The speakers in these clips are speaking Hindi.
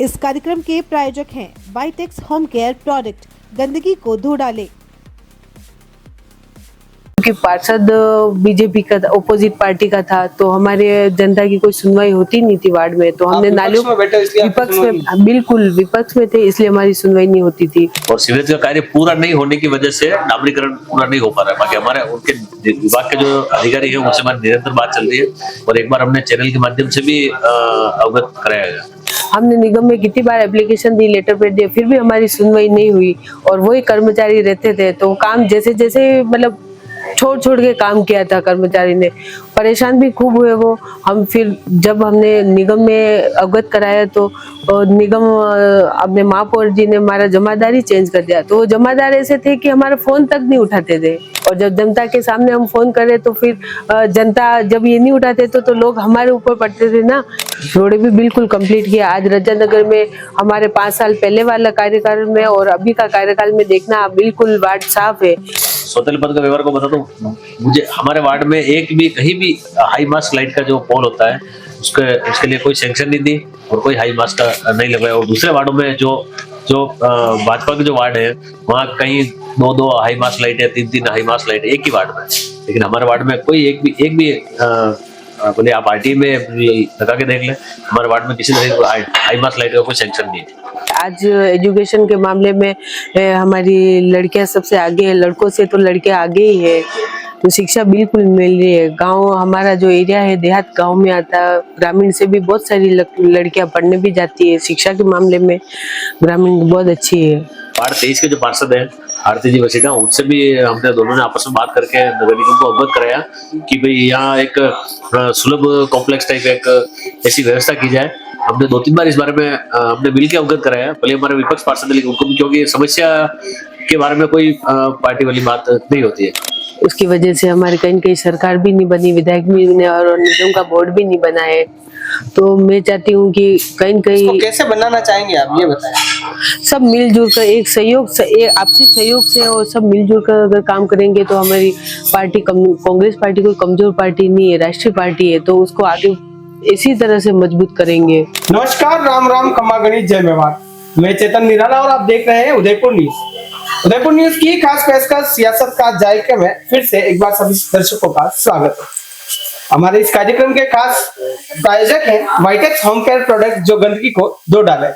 इस कार्यक्रम के प्रायोजक हैं बाइटेक्स होम केयर प्रोडक्ट, गंदगी को धो डाले। कि पार्षद बीजेपी का ऑपोजिट पार्टी का था, तो हमारे जनता की कोई सुनवाई होती नहीं थी वार्ड में। तो हमने नालियों विपक्ष में, बिल्कुल विपक्ष में थे, इसलिए हमारी सुनवाई नहीं होती थी। और सीवरेज का कार्य पूरा नहीं होने की वजह से डामरीकरण पूरा नहीं हो पा रहा है। बाकी हमारे उनके विभाग के जो अधिकारी है उनसे हमारी निरंतर बात चल रही है और एक बार हमने चैनल के माध्यम से भी अवगत कराया गया। हमने निगम में कितनी बार एप्लीकेशन दी, लेटर पेड दिए, फिर भी हमारी सुनवाई नहीं हुई और वही कर्मचारी रहते थे। तो काम जैसे जैसे मतलब छोड़ के काम किया था कर्मचारी ने, परेशान भी खूब हुए वो। हम फिर जब हमने निगम में अवगत कराया तो निगम अपने महापौर जी ने हमारा जमादारी चेंज कर दिया। तो वो जमादार ऐसे थे कि हमारा फोन तक नहीं उठाते थे और जब जनता के सामने हम फोन करे तो फिर जनता जब ये नहीं उठाते तो लोग हमारे ऊपर पड़ते थे ना। रोड भी बिल्कुल कंप्लीट किया। आज रजा नगर में हमारे 5 साल पहले वाला कार्यकाल में और अभी का कार्यकाल में देखना बिल्कुल वार्ड साफ है। सौतेले पद का व्यवहार को बता दूं, मुझे हमारे वार्ड में एक भी कहीं भी हाई मास्ट लाइट का जो पोल होता है उसके लिए कोई सैंक्शन नहीं दी और कोई हाई मास्ट का नहीं लगाया। और दूसरे वार्डों में जो भाजपा के जो वार्ड है वहाँ कहीं 2 हाई मास्ट लाइट है, 3 हाई मास्ट लाइट है एक ही वार्ड में। लेकिन हमारे वार्ड में कोई एक भी बोले आप आरटी में लगा के देख लें, हमारे वार्ड में किसी तरह हाई मास्ट लाइट का कोई सैंक्शन नहीं है। आज एजुकेशन के मामले में हमारी लड़कियां सबसे आगे है, लड़कों से तो लड़कियां आगे ही है। तो शिक्षा बिल्कुल मिल रही है। गांव हमारा जो एरिया है देहात गांव में आता है, ग्रामीण से भी बहुत सारी लड़कियां पढ़ने भी जाती है। शिक्षा के मामले में ग्रामीण बहुत अच्छी है। वार्ड 23 के जो पार्षद है आरती जी वसीटा, उनसे भी हमने दोनों ने आपस में बात करके नगर निगम को अवगत कराया कि भाई यहाँ एक सुलभ कॉम्प्लेक्स टाइप एक ऐसी व्यवस्था की जाए। हमने 2-3 बार इस बारे में हमने मिलकर अवगत कराया। भले हमारे विपक्ष पार्षद, लेकिन उनको क्योंकि समस्या के बारे में कोई पार्टी वाली बात नहीं होती है, उसकी वजह से हमारे कहीं सरकार भी नहीं बनी, विधायक भी नहीं और निगम का बोर्ड भी नहीं बना है। तो मैं चाहती हूँ कि कहीं कैसे बनाना चाहेंगे आप, ये बताएं। सब मिलजुल कर एक सहयोग से, एक आपसी सहयोग से और सब मिलजुल कर अगर काम करेंगे तो हमारी पार्टी कांग्रेस पार्टी कोई कमजोर पार्टी नहीं है, राष्ट्रीय पार्टी है। तो उसको आगे इसी तरह से मजबूत करेंगे। नमस्कार, राम खम्मा गणित, जय मेवाड़। मैं चेतन निराला और आप देख रहे हैं उदयपुर न्यूज। उदयपुर न्यूज की खास पेशकश सियासत का जायका में फिर से एक बार सभी दर्शकों का स्वागत है। हमारे इस कार्यक्रम के खास प्रायोजक हैं बाइटेक्स होम केयर प्रोडक्ट, जो गंदगी को धो डाले।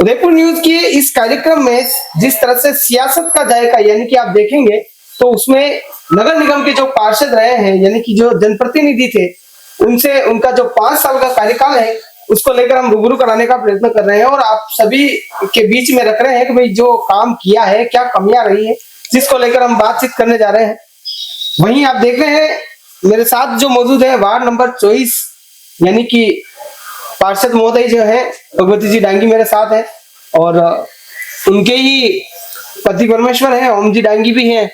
उदयपुर न्यूज की इस कार्यक्रम में जिस तरह से सियासत का जायका यानी कि आप देखेंगे तो उसमें नगर निगम के जो पार्षद रहे हैं यानी कि जो जनप्रतिनिधि थे, उनसे उनका जो 5 साल का कार्यकाल है उसको लेकर हम रूबरू कराने का प्रयत्न कर रहे हैं और आप सभी के बीच में रख रहे हैं कि भाई जो काम किया है, क्या कमियां रही है, जिसको लेकर हम बातचीत करने जा रहे हैं। वहीं आप देख रहे हैं मेरे साथ जो मौजूद है वार्ड नंबर 24 यानी कि पार्षद महोदय जो है भगवती जी डांगी मेरे साथ है और उनके ही पति परमेश्वर है ओम जी डांगी भी हैं।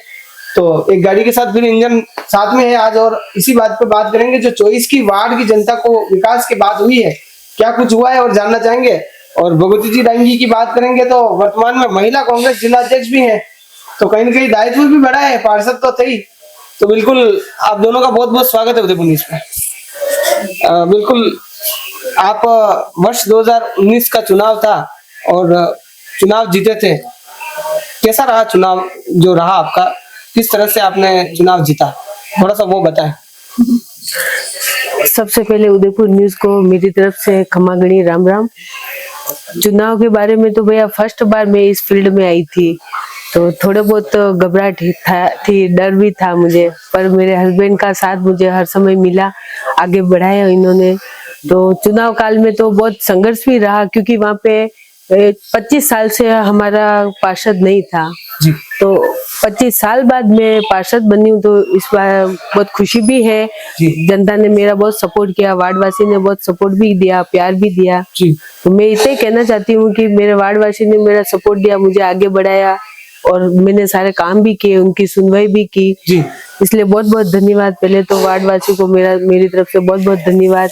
तो एक गाड़ी के साथ फिर इंजन साथ में है आज और इसी बात पे बात करेंगे जो 24 की वार्ड की जनता को विकास की बात हुई है, क्या कुछ हुआ है और जानना चाहेंगे। और भगवती जी डांगी की बात करेंगे तो वर्तमान में महिला कांग्रेस जिला अध्यक्ष भी है, तो कहीं ना कहीं दायित्व भी बड़ा है, पार्षद तो थे ही। तो बिल्कुल आप दोनों का बहुत बहुत स्वागत है उदयपुर न्यूज में। बिल्कुल आप वर्ष 2019 का चुनाव था और चुनाव जीते थे, कैसा रहा चुनाव जो रहा आपका, किस तरह से आपने चुनाव जीता, थोड़ा सा वो बताएं। सबसे पहले उदयपुर न्यूज को मेरी तरफ से खम्मा गणी राम। चुनाव के बारे में तो भैया फर्स्ट बार मैं इस फील्ड में आई थी तो थोड़े बहुत घबराहट थी, डर भी था मुझे, पर मेरे हस्बैंड का साथ मुझे हर समय मिला, आगे बढ़ाया इन्होंने। तो चुनाव काल में तो बहुत संघर्ष भी रहा क्योंकि वहाँ पे 25 साल से हमारा पार्षद नहीं था जी। तो 25 साल बाद मैं पार्षद बनी हूँ तो इस बार बहुत खुशी भी है। जनता ने मेरा बहुत सपोर्ट किया, वार्डवासी ने बहुत सपोर्ट भी दिया, प्यार भी दिया जी। तो मैं इतना कहना चाहती हूँ कि मेरे वार्डवासी ने मेरा सपोर्ट दिया, मुझे आगे बढ़ाया और मैंने सारे काम भी किए, उनकी सुनवाई भी की जी। इसलिए बहुत बहुत धन्यवाद। पहले तो वार्डवासी को मेरी तरफ से बहुत बहुत धन्यवाद।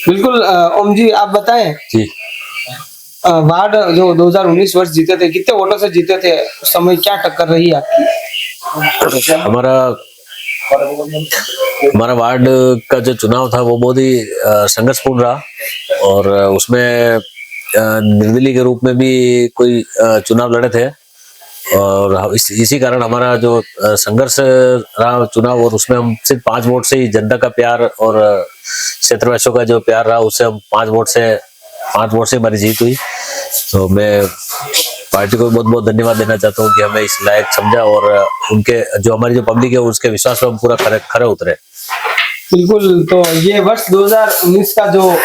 बिल्कुल ओम जी आप बताएं जी, वार्ड जो 2019 वर्ष जीते थे, कितने वोटों से जीते थे, उस समय क्या टक्कर रही आपकी? हमारा हमारा वार्ड का जो चुनाव था वो बहुत ही संघर्षपूर्ण रहा और उसमें निर्दलीय के रूप में भी कोई चुनाव लड़े थे और इसी कारण हमारा जो संघर्ष रहा चुनाव और उसमें हम सिर्फ 5 वोट से ही जनता का प्यार और क्षेत्रवासियों का जो प्यार रहा उससे हम 5 वोट से हमारी जीत हुई। तो मैं पार्टी को बहुत बहुत धन्यवाद देना चाहता हूँ कि हमें इस लायक समझा और उनके जो हमारी जो पब्लिक है उसके विश्वास पर हम पूरा खरे उतरे। बिल्कुल। तो ये वर्ष 2019 का जो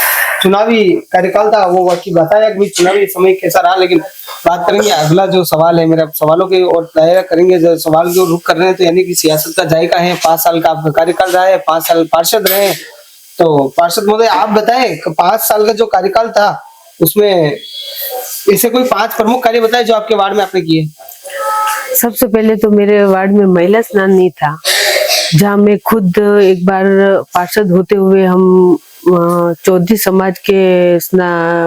चुनावी कार्यकाल था वो बाकी बताया कि चुनावी समय कैसा रहा, लेकिन बात करेंगे अगला जो सवाल है मेरा सवालों के और दायरा करेंगे। जो सवाल जो रुख कर रहे हैं तो यानी कि सियासत का जायका है, 5 साल का आपका कार्यकाल रहा है, 5 साल पार्षद रहे। तो पार्षद महोदय आप बताएं 5 साल का जो कार्यकाल था उसमें ऐसे कोई 5 प्रमुख कार्य बताए जो आपके वार्ड में आपने किए। सबसे पहले तो मेरे वार्ड में महिला स्नान नहीं था, जहाँ मैं खुद एक बार पार्षद होते हुए हम चौधरी समाज के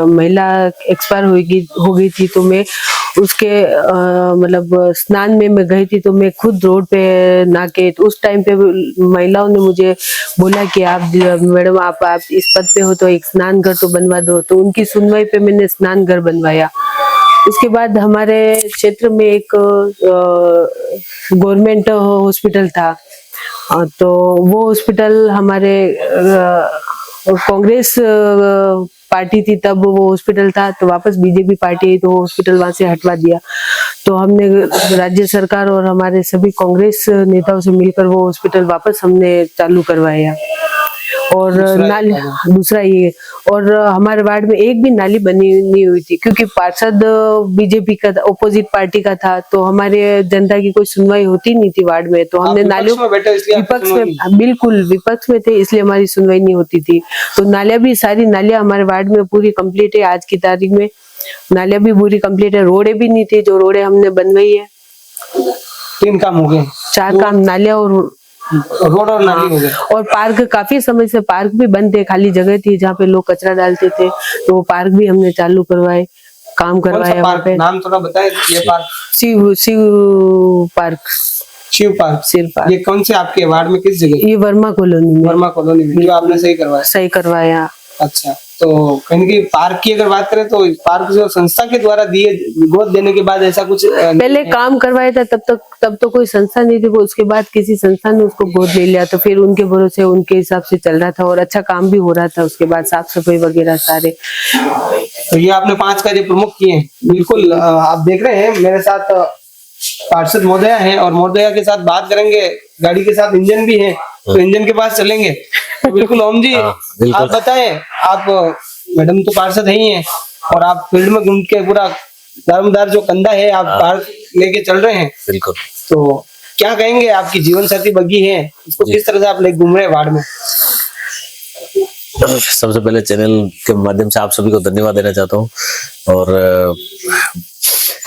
महिला एक्सपायर हो गई थी, तो मैं उसके मतलब स्नान में मैं गई थी, तो मैं खुद रोड पे नाके, तो उस टाइम पे महिलाओं ने मुझे बोला कि आप मैडम आप इस पद पे हो तो एक स्नान घर तो बनवा दो, तो उनकी सुनवाई पे मैंने स्नान घर बनवाया। उसके बाद हमारे क्षेत्र में एक गवर्नमेंट हॉस्पिटल था, तो वो हॉस्पिटल हमारे कांग्रेस पार्टी थी तब वो हॉस्पिटल था, तो वापस बीजेपी पार्टी आई तो हॉस्पिटल वहां से हटवा दिया। तो हमने राज्य सरकार और हमारे सभी कांग्रेस नेताओं से मिलकर वो हॉस्पिटल वापस हमने चालू करवाया। और नाली दूसरा ये, और हमारे वार्ड में एक भी नाली बनी नहीं हुई थी क्योंकि पार्षद बीजेपी का ऑपोजिट पार्टी का था, तो हमारे जनता की कोई सुनवाई होती नहीं थी वार्ड में। तो हमने नालियों विपक्ष में, बिल्कुल विपक्ष में थे इसलिए हमारी सुनवाई नहीं होती थी। तो नालियां भी, सारी नालियां हमारे वार्ड में पूरी कंप्लीट है, आज की तारीख में नालियां भी पूरी कंप्लीट है। रोडे भी नहीं थी, जो रोडे हमने बनवाई है। 3 काम हो गए, 4 काम, नालियां और रोड और नाली हो गए। और पार्क, काफी समय से पार्क भी बंद थे, खाली जगह थी जहाँ पे लोग कचरा डालते थे, तो वो पार्क भी हमने चालू करवाए, काम करवाया वहाँ पे। नाम थोड़ा बताएं। ये park Shiv park, Shiv park. ये कौन से आपके वार्ड में, किस जगह? ये वर्मा कॉलोनी में। वर्मा कॉलोनी में, जो आपने सही करवाया। अच्छा, तो कहीं की पार्क की अगर बात करें तो पार्क जो संस्था के द्वारा गोद देने के बाद ऐसा कुछ पहले काम करवाया था, तब तो कोई संस्था नहीं थी, वो उसके बाद किसी संस्था ने उसको गोद ले लिया, तो फिर उनके भरोसे उनके हिसाब से चल रहा था और अच्छा काम भी हो रहा था। उसके बाद साफ सफाई वगैरह सारे। तो ये आपने 5 कार्य प्रमुख किए। बिल्कुल। आप देख रहे हैं मेरे साथ पार्षद महोदया हैं और महोदया के साथ बात करेंगे। गाड़ी के साथ इंजन भी है, तो इंजन के पास चलेंगे। तो बिल्कुल ओम जी, आप बताएं, आप मैडम तो पार्षद ही हैं और आप फील्ड में घूम के पूरा दारोमदार जो कंधा है आप पार्क लेके चल रहे हैं। बिल्कुल। तो क्या कहेंगे, आपकी जीवन साथी बग्गी है, उसको किस तरह से आप लेके घूम रहे हैं वार्ड में? सबसे पहले चैनल के माध्यम से आप सभी को धन्यवाद देना चाहता हूँ। और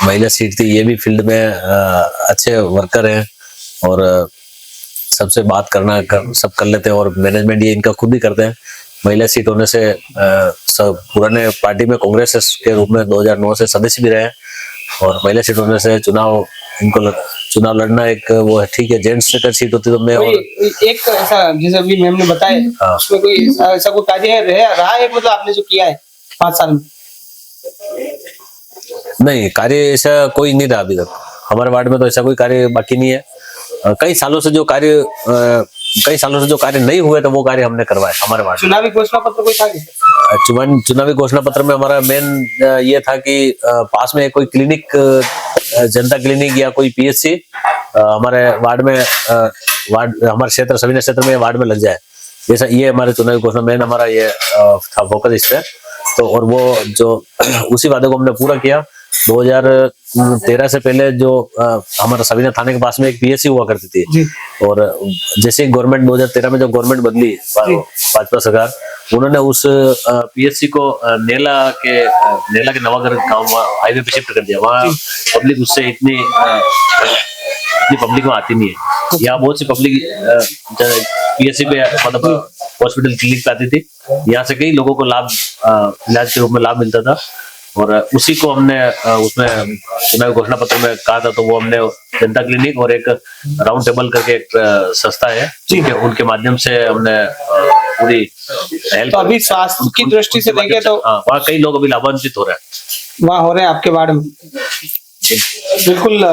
महिला सीट थी, ये भी फील्ड में अच्छे वर्कर हैं और सबसे बात सब कर लेते हैं और मैनेजमेंट ये इनका खुद ही करते हैं। महिला सीट होने से सब पुराने पार्टी में कांग्रेस के रूप में 2009 से सदस्य भी रहे और महिला सीट होने से चुनाव लड़ना एक वो है, ठीक है। जेंट्स का सीट होती तो मैं और एक ऐसा जैसे अभी मैम ने बताया उसमें कोई ऐसा कोई कार्य रहा है, मतलब आपने जो किया है 5 साल में? नहीं, कार्य ऐसा कोई नहीं रहा अभी तक हमारे वार्ड में, तो ऐसा कोई कार्य बाकी नहीं है। कई सालों से जो कार्य नहीं हुए तो वो कार्य हमने करवाए हमारे वार्ड में। चुनावी घोषणा पत्र कोई था क्या? चुनावी घोषणा पत्र में हमारा मेन ये था कि पास में कोई क्लिनिक, जनता क्लिनिक या कोई पीएचसी हमारे वार्ड में, हमारे क्षेत्र सभी क्षेत्र में वार्ड में लग जाए, जैसा ये हमारे चुनावी घोषणा मेन हमारा ये था फोकस इस पे। तो और वो जो उसी वादे को हमने पूरा किया। 2013 से पहले जो हमारा सवीना थाने के पास में एक पीएससी हुआ करती थी, और जैसे गवर्नमेंट 2013 में जब गवर्नमेंट बदली भाजपा सरकार, उन्होंने उस पीएससी को नेला के नवागर गांव हाईवे पे शिफ्ट कर दिया। वहाँ पब्लिक उससे इतनी पब्लिक वहाँ आती नहीं है। यहाँ बहुत सी पब्लिक पीएससी पे मतलब हॉस्पिटल क्लिनिक पे आती थी। यहाँ से कई लोगों को लाभ, इलाज के रूप में लाभ मिलता था। और उसी को हमने उसमें चुनावी घोषणा पत्र में कहा था, तो वो हमने जनता क्लिनिक और एक राउंड टेबल करके एक संस्था है, उनके माध्यम से हमने पूरी हेल्प। तो अभी स्वास्थ्य की दृष्टि से देखें तो वहाँ कई लोग अभी लाभान्वित हो रहे हैं, वहाँ हो रहे हैं आपके वार्ड में। बिल्कुल,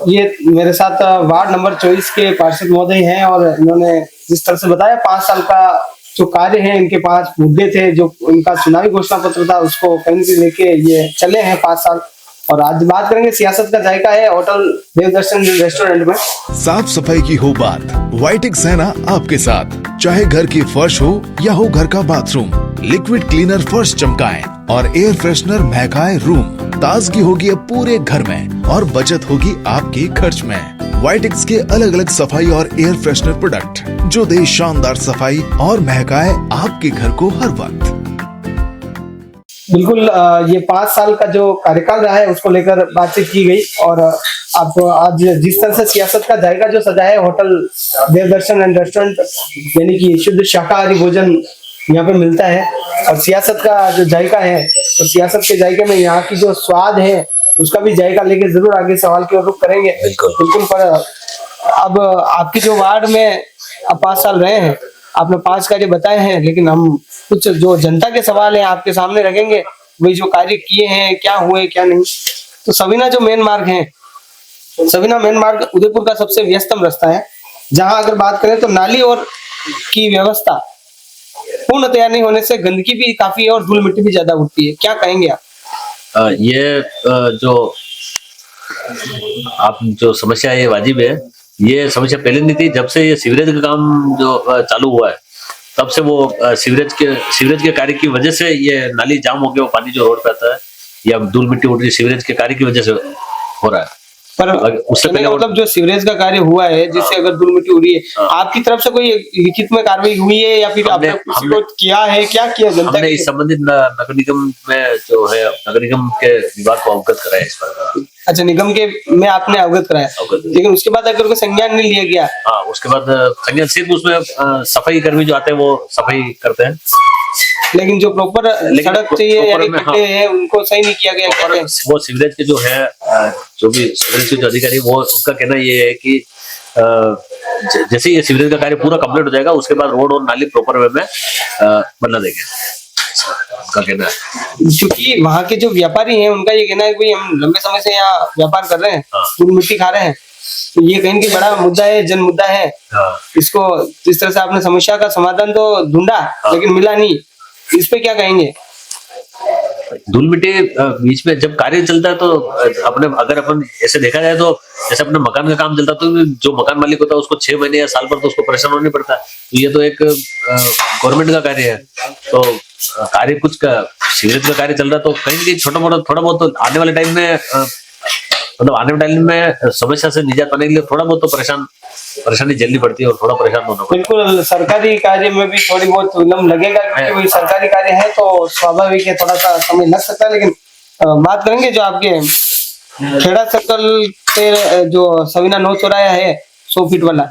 ये मेरे साथ वार्ड नंबर 24 के पार्षद महोदय हैं और इन्होंने जिस तरह से बताया 5 साल का जो कार्य है, इनके पास मुद्दे थे, जो इनका चुनावी घोषणा पत्र था उसको कहीं से लेके ये चले हैं 5 साल। और आज बात करेंगे सियासत का जायका है होटल देवदर्शन रेस्टोरेंट में। साफ सफाई की हो बात, वाइटेक्स है ना आपके साथ। चाहे घर की फर्श हो या हो घर का बाथरूम, लिक्विड क्लीनर फर्श चमकाएं और एयर फ्रेशनर महकाए रूम। ताजगी होगी अब पूरे घर में और बचत होगी आपके खर्च में। वाइटेक्स के अलग अलग सफाई और एयर फ्रेशनर प्रोडक्ट जो दे शानदार सफाई और महकाए आपके घर को हर वक्त। बिल्कुल, ये 5 साल का जो कार्यकाल रहा है उसको लेकर बातचीत की गई और आप आज जिस तरह से सियासत का जायका जो सजा है होटल देवदर्शन एंड रेस्टोरेंट, यानी कि शुद्ध शाकाहारी भोजन यहाँ पे मिलता है, और सियासत का जो जायका है तो सियासत के जायके में यहाँ की जो स्वाद है उसका भी जायका लेके जरूर आगे सवाल की ओर रुख करेंगे। बिल्कुल, पर अब आपकी जो वार्ड में आप 5 साल रहे हैं, आपने 5 कार्य बताए हैं, लेकिन हम कुछ जो जनता के सवाल हैं आपके सामने रखेंगे, वही जो कार्य किए हैं, क्या हुए क्या नहीं। तो सवीना जो मेन मार्ग है, सवीना मेन मार्ग उदयपुर का सबसे व्यस्तम रास्ता है, जहां अगर बात करें तो नाली और की व्यवस्था पूर्णतया नहीं होने से गंदगी भी काफी है और धूल मिट्टी भी ज्यादा उठती है। क्या कहेंगे आप? ये जो आप जो समस्या है ये वाजिब है। ये समस्या पहले नहीं थी, जब से ये सीवरेज का काम जो चालू हुआ है तब से वो सीवरेज के कार्य की वजह से ये नाली जाम हो गया, वो पानी जो रोड पे आता है या धूल मिट्टी उड़ रही सीवरेज के कार्य की वजह से हो रहा है। पर उससे पहले मतलब जो सीवरेज का कार्य हुआ है जिससे अगर धूल मिट्टी उड़ी है, आपकी तरफ से कोई लिखित में कार्रवाई हुई है या फिर आपने किसी को किया है? क्या किया जनता? हमने इस संबंधित नगर निगम में जो है नगर निगम के विभाग को अवगत कराया इस पर। अच्छा, निगम के में आपने अवगत कराया, लेकिन उसके बाद अगर कोई संज्ञान नहीं लिया गया? हाँ, उसके बाद संज्ञान सिर्फ उसमें सफाई कर्मी जो आते हैं वो सफाई करते हैं, लेकिन जो प्रॉपर सड़क चाहिए यानी गड्ढे हैं उनको सही नहीं किया गया। वो सीवरेज के जो है जो भी सीवरेज के जो अधिकारी, वो उनका कहना ये है कि जैसे ये सीवरेज का कार्य पूरा कंप्लीट हो जाएगा उसके बाद रोड और नाली प्रॉपर वे में बना देंगे, उनका कहना है। क्योंकि वहाँ के जो व्यापारी हैं उनका ये कहना है कि हम लंबे समय से यहाँ व्यापार कर रहे हैं, धूल मिट्टी खा रहे हैं, तो ये कहीं की बड़ा मुद्दा है, जन मुद्दा है। इसको इस तरह से आपने समस्या का समाधान तो ढूंढा लेकिन मिला नहीं, इस पे क्या कहेंगे? धूल मिट्टी बीच में जब कार्य चलता है तो अगर अपन ऐसे देखा जाए तो जैसे अपने मकान का काम चलता है तो जो मकान मालिक होता है उसको 6 महीने या साल भर तो उसको परेशान होना पड़ता है। तो ये तो एक गवर्नमेंट का कार्य है, तो कार्य कुछ का सीवरेज का कार्य चल रहा है तो कहीं थोड़ा बहुत तो आने वाले टाइम में मतलब आने वाले टाइम में समस्या से निजात पाने के लिए थोड़ा बहुत तो परेशानी झेलनी पड़ती है और थोड़ा परेशान होना पड़ता है। बिल्कुल, सरकारी कार्य में भी थोड़ी बहुत विलम्ब लगेगा क्योंकि वही सरकारी कार्य है तो स्वाभाविक है थोड़ा सा समय लग सकता है। लेकिन बात करेंगे जो आपके खेड़ा सर्कल से जो सवीना 9 चौराया है 100 फीट वाला,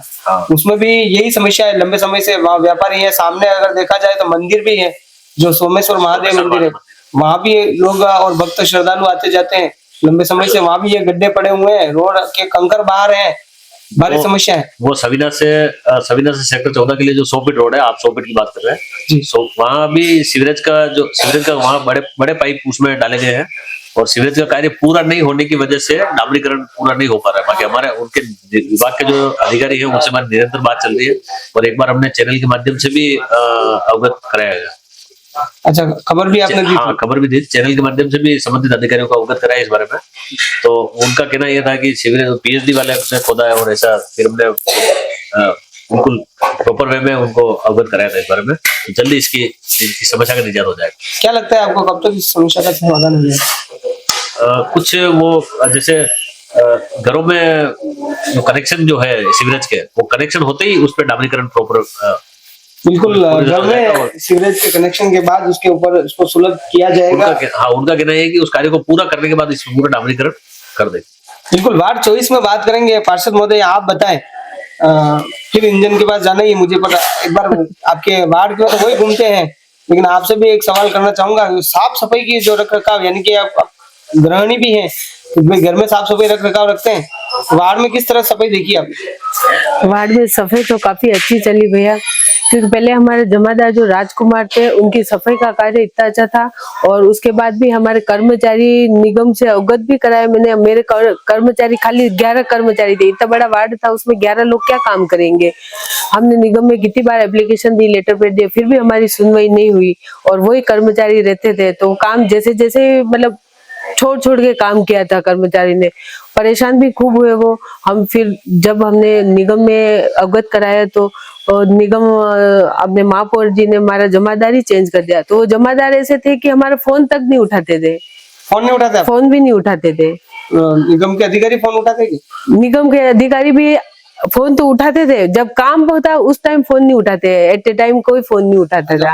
उसमें भी यही समस्या है, लंबे समय से वहाँ व्यापारी है। सामने अगर देखा जाए तो मंदिर भी है जो सोमेश्वर महादेव मंदिर है, वहाँ भी लोग और भक्त श्रद्धालु आते जाते हैं लंबे समय से। वहाँ भी ये गड्ढे पड़े हुए हैं, रोड के कंकर बाहर है, भारी समस्या है। वो सवीना से सेक्टर 14 के लिए जो 100 फीट रोड है, आप 100 फीट की बात कर रहे हैं, वहाँ भी सीवरेज का वहाँ बड़े पाइप उसमें डाले गए हैं और सीवरेज का कार्य पूरा नहीं होने की वजह से डामरीकरण पूरा नहीं हो पा रहा है। बाकी हमारे उनके विभाग के जो अधिकारी है उनसे हमारी निरंतर बात चल रही है और एक बार हमने चैनल के माध्यम से भी अवगत कराया गया। अच्छा, खबर भी आपने दी? हाँ, खबर भी दी, चैनल के माध्यम से भी संबंधित अधिकारियों को अवगत कराया इस बारे में। तो उनका कहना यह था कि सीवरेज पीएचडी वाले ने खोदा है और ऐसा, फिर हमने बिल्कुल प्रॉपर वे में उनको अवगत कराया था इस बारे में। जल्दी इसकी समस्या का निजात हो जाएगा। क्या लगता है आपको कब तक इस समस्या का समाधान हो जाएगा? कुछ वो जैसे घरों में जो कनेक्शन जो है सीवरेज के, वो कनेक्शन होते ही उस पर डामरीकरण प्रॉपर बिल्कुल घर में सीवरेज के कनेक्शन के बाद उसके ऊपर उसको सुलभ किया जाएगा। उनका कहना है कि उस कार्य को पूरा करने के बाद इस पूरा डामरीकरण कर दे। बिल्कुल, वार्ड 24 में बात करेंगे। पार्षद महोदय आप बताएं, फिर इंजन के पास जाना ही मुझे पता, एक बार आपके वार्ड के तो वही घूमते हैं लेकिन आपसे भी एक सवाल करना चाहूंगा, साफ सफाई की जो रख रखाव, यानी कि आप गृहिणी भी हैं, तो भाई घर में साफ सफाई रख रखाव रखते हैं, वार्ड में किस तरह सफाई देखी आपने? वार्ड में सफाई तो काफी अच्छी चली भैया, क्योंकि पहले हमारे जमादार जो राजकुमार थे उनकी सफाई का कार्य इतना अच्छा था, और उसके बाद भी हमारे कर्मचारी निगम से अवगत भी कराया मैंने। मेरे कर्मचारी खाली 11 कर्मचारी थे, इतना बड़ा वार्ड था, उसमें 11 लोग क्या काम करेंगे। हमने निगम में कितनी बार एप्लीकेशन दी, लेटर पेड दिए, फिर भी हमारी सुनवाई नहीं हुई, और वही कर्मचारी रहते थे। तो काम जैसे जैसे मतलब छोड़ छोड़ के काम किया था कर्मचारी ने, परेशान भी खूब हुए वो। हम फिर जब हमने निगम में अवगत कराया तो निगम अपने महापौर जी ने हमारा जमादारी चेंज कर दिया। तो वो जमादार ऐसे थे कि हमारा फोन तक नहीं उठाते थे, फोन नहीं उठाते? फोन भी नहीं उठाते थे। निगम के अधिकारी फोन उठाते थे? निगम के अधिकारी भी फोन तो उठाते थे, जब काम होता उस टाइम फोन नहीं उठाते, एट ए टाइम कोई फोन नहीं उठाता था।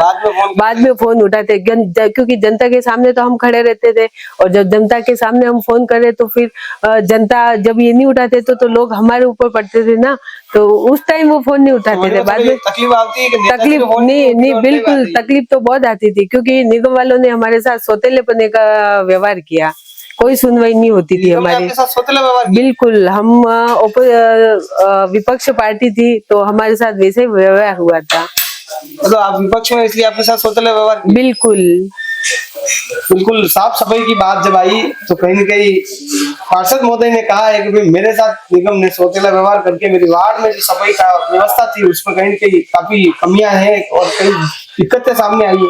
बाद में फोन उठाते, क्योंकि जनता के सामने तो हम खड़े रहते थे, और जब जनता के सामने हम फोन करे तो फिर जनता जब ये नहीं उठाते तो लोग हमारे ऊपर पड़ते थे ना, तो उस टाइम वो फोन नहीं उठाते थे। बाद में तकलीफ आती है कि तकलीफ नहीं बिल्कुल तकलीफ तो बहुत आती थी, क्योंकि निगम वालों ने हमारे साथ सौतेलेपने का व्यवहार किया, कोई सुनवाई नहीं होती थी हमारी। बिल्कुल, हम विपक्ष पार्टी थी तो हमारे साथ वैसे ही व्यवहार हुआ था। तो आप विपक्ष में, इसलिए आपके साथ सौतेला व्यवहार? बिल्कुल बिल्कुल। साफ सफाई की बात जब आई तो कहीं न कहीं पार्षद महोदय ने कहा है कि भाई मेरे साथ निगम ने सौतेला व्यवहार करके मेरे वार्ड में जो सफाई का व्यवस्था थी उसमें कहीं न कहीं काफी कमियां हैं और कई दिक्कतें सामने आई है।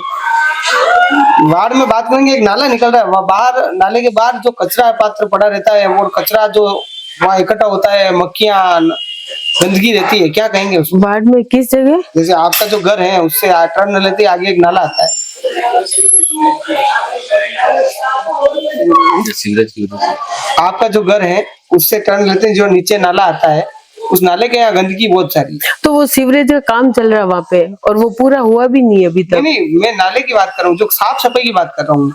वार्ड में बात करेंगे, एक नाला निकल रहा है, बाहर नाले के बाहर जो कचरा पात्र पड़ा रहता है, वो कचरा जो वहाँ इकट्ठा होता है, मक्खियां, गंदगी रहती है, क्या कहेंगे उसमें? वार्ड में किस जगह? जैसे आपका जो घर है उससे टर्न लेते आगे एक नाला आता है, सीवरेज की वजह से। आपका जो घर है उससे टर्न लेते हैं, जो नीचे नाला आता है, उस नाले के यहाँ गंदगी बहुत सारी। तो वो सीवरेज का काम चल रहा है वहाँ पे, और वो पूरा हुआ भी नहीं अभी तक। नहीं, मैं नाले की बात कर रहा हूँ, जो साफ सफाई की बात कर रहा हूँ।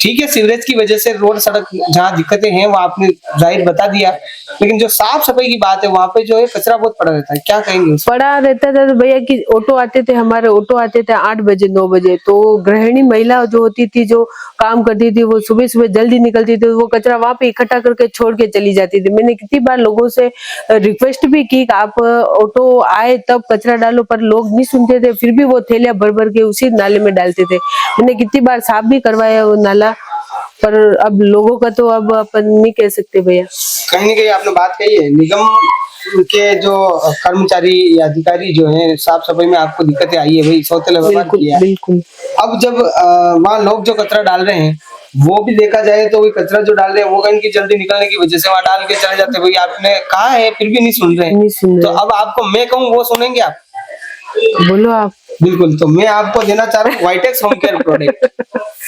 ठीक है, सीवरेज की वजह से रोड सड़क जहाँ दिक्कतें हैं वो आपने जाहिर बता दिया, लेकिन जो साफ सफाई की बात है वहाँ पे जो है कचरा बहुत पड़ा रहता है, क्या कहेंगे? पड़ा रहता था तो भैया कि ऑटो आते थे, हमारे ऑटो आते थे 8 बजे 9 बजे, तो गृहिणी महिला जो होती थी, जो काम करती थी, वो सुबह सुबह जल्दी निकलती थी, वो कचरा वहाँ पे इकट्ठा करके छोड़ के चली जाती थी। मैंने कितनी बार लोगों से रिक्वेस्ट भी की कि आप ऑटो आए तब कचरा डालो, पर लोग नहीं सुनते थे, फिर भी वो थैलियां भर भर के उसी नाले में डालते थे। मैंने कितनी बार साफ भी करवाया वो नाला, पर अब लोगों का तो अब अपन नहीं कह सकते भैया। कहीं न कहीं आपने बात कही है, निगम के जो कर्मचारी या अधिकारी जो हैं, साफ सफाई में आपको दिक्कतें आई है, भाई सौतेला व्यवहार किया है। बिल्कुल। अब जब वहाँ लोग जो कचरा डाल रहे हैं वो भी देखा जाए तो वही कचरा जो डाल रहे हैं वो इनकी जल्दी निकलने की वजह से वहाँ डाल के चले जाते हैं, भाई आपने कहा है फिर भी नहीं सुन रहे हैं। तो अब आपको मैं कहूँ वो सुनेंगे आप? बोलो आप। बिल्कुल, तो मैं आपको देना चाह रहा हूँ वाइटेक्स होम केयर प्रोडक्ट,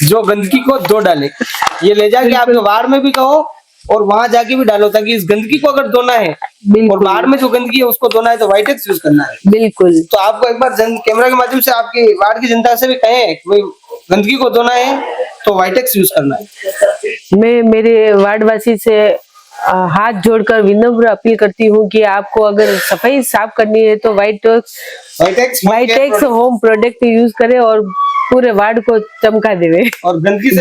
जो गंदगी को धो डाले। ये ले जाके आपके वार्ड में भी कहो और वहां जाके भी डालो, ताकि इस गंदगी को अगर धोना है और वार्ड में जो गंदगी है उसको धोना है तो वाइटेक्स यूज करना है। बिल्कुल। तो आपको एक बार कैमरा के माध्यम से आपकी वार्ड की जनता से भी कहें कि भाई गंदगी को धोना है तो वाइटेक्स यूज करना है। मैं मेरे वार्डवासी से हाथ जोड़कर विनम्र अपील करती हूँ कि आपको अगर सफाई साफ करनी है तो वाइटेक्स होम प्रोडक्ट यूज करें और पूरे वार्ड को चमका देवे, और गंदगी को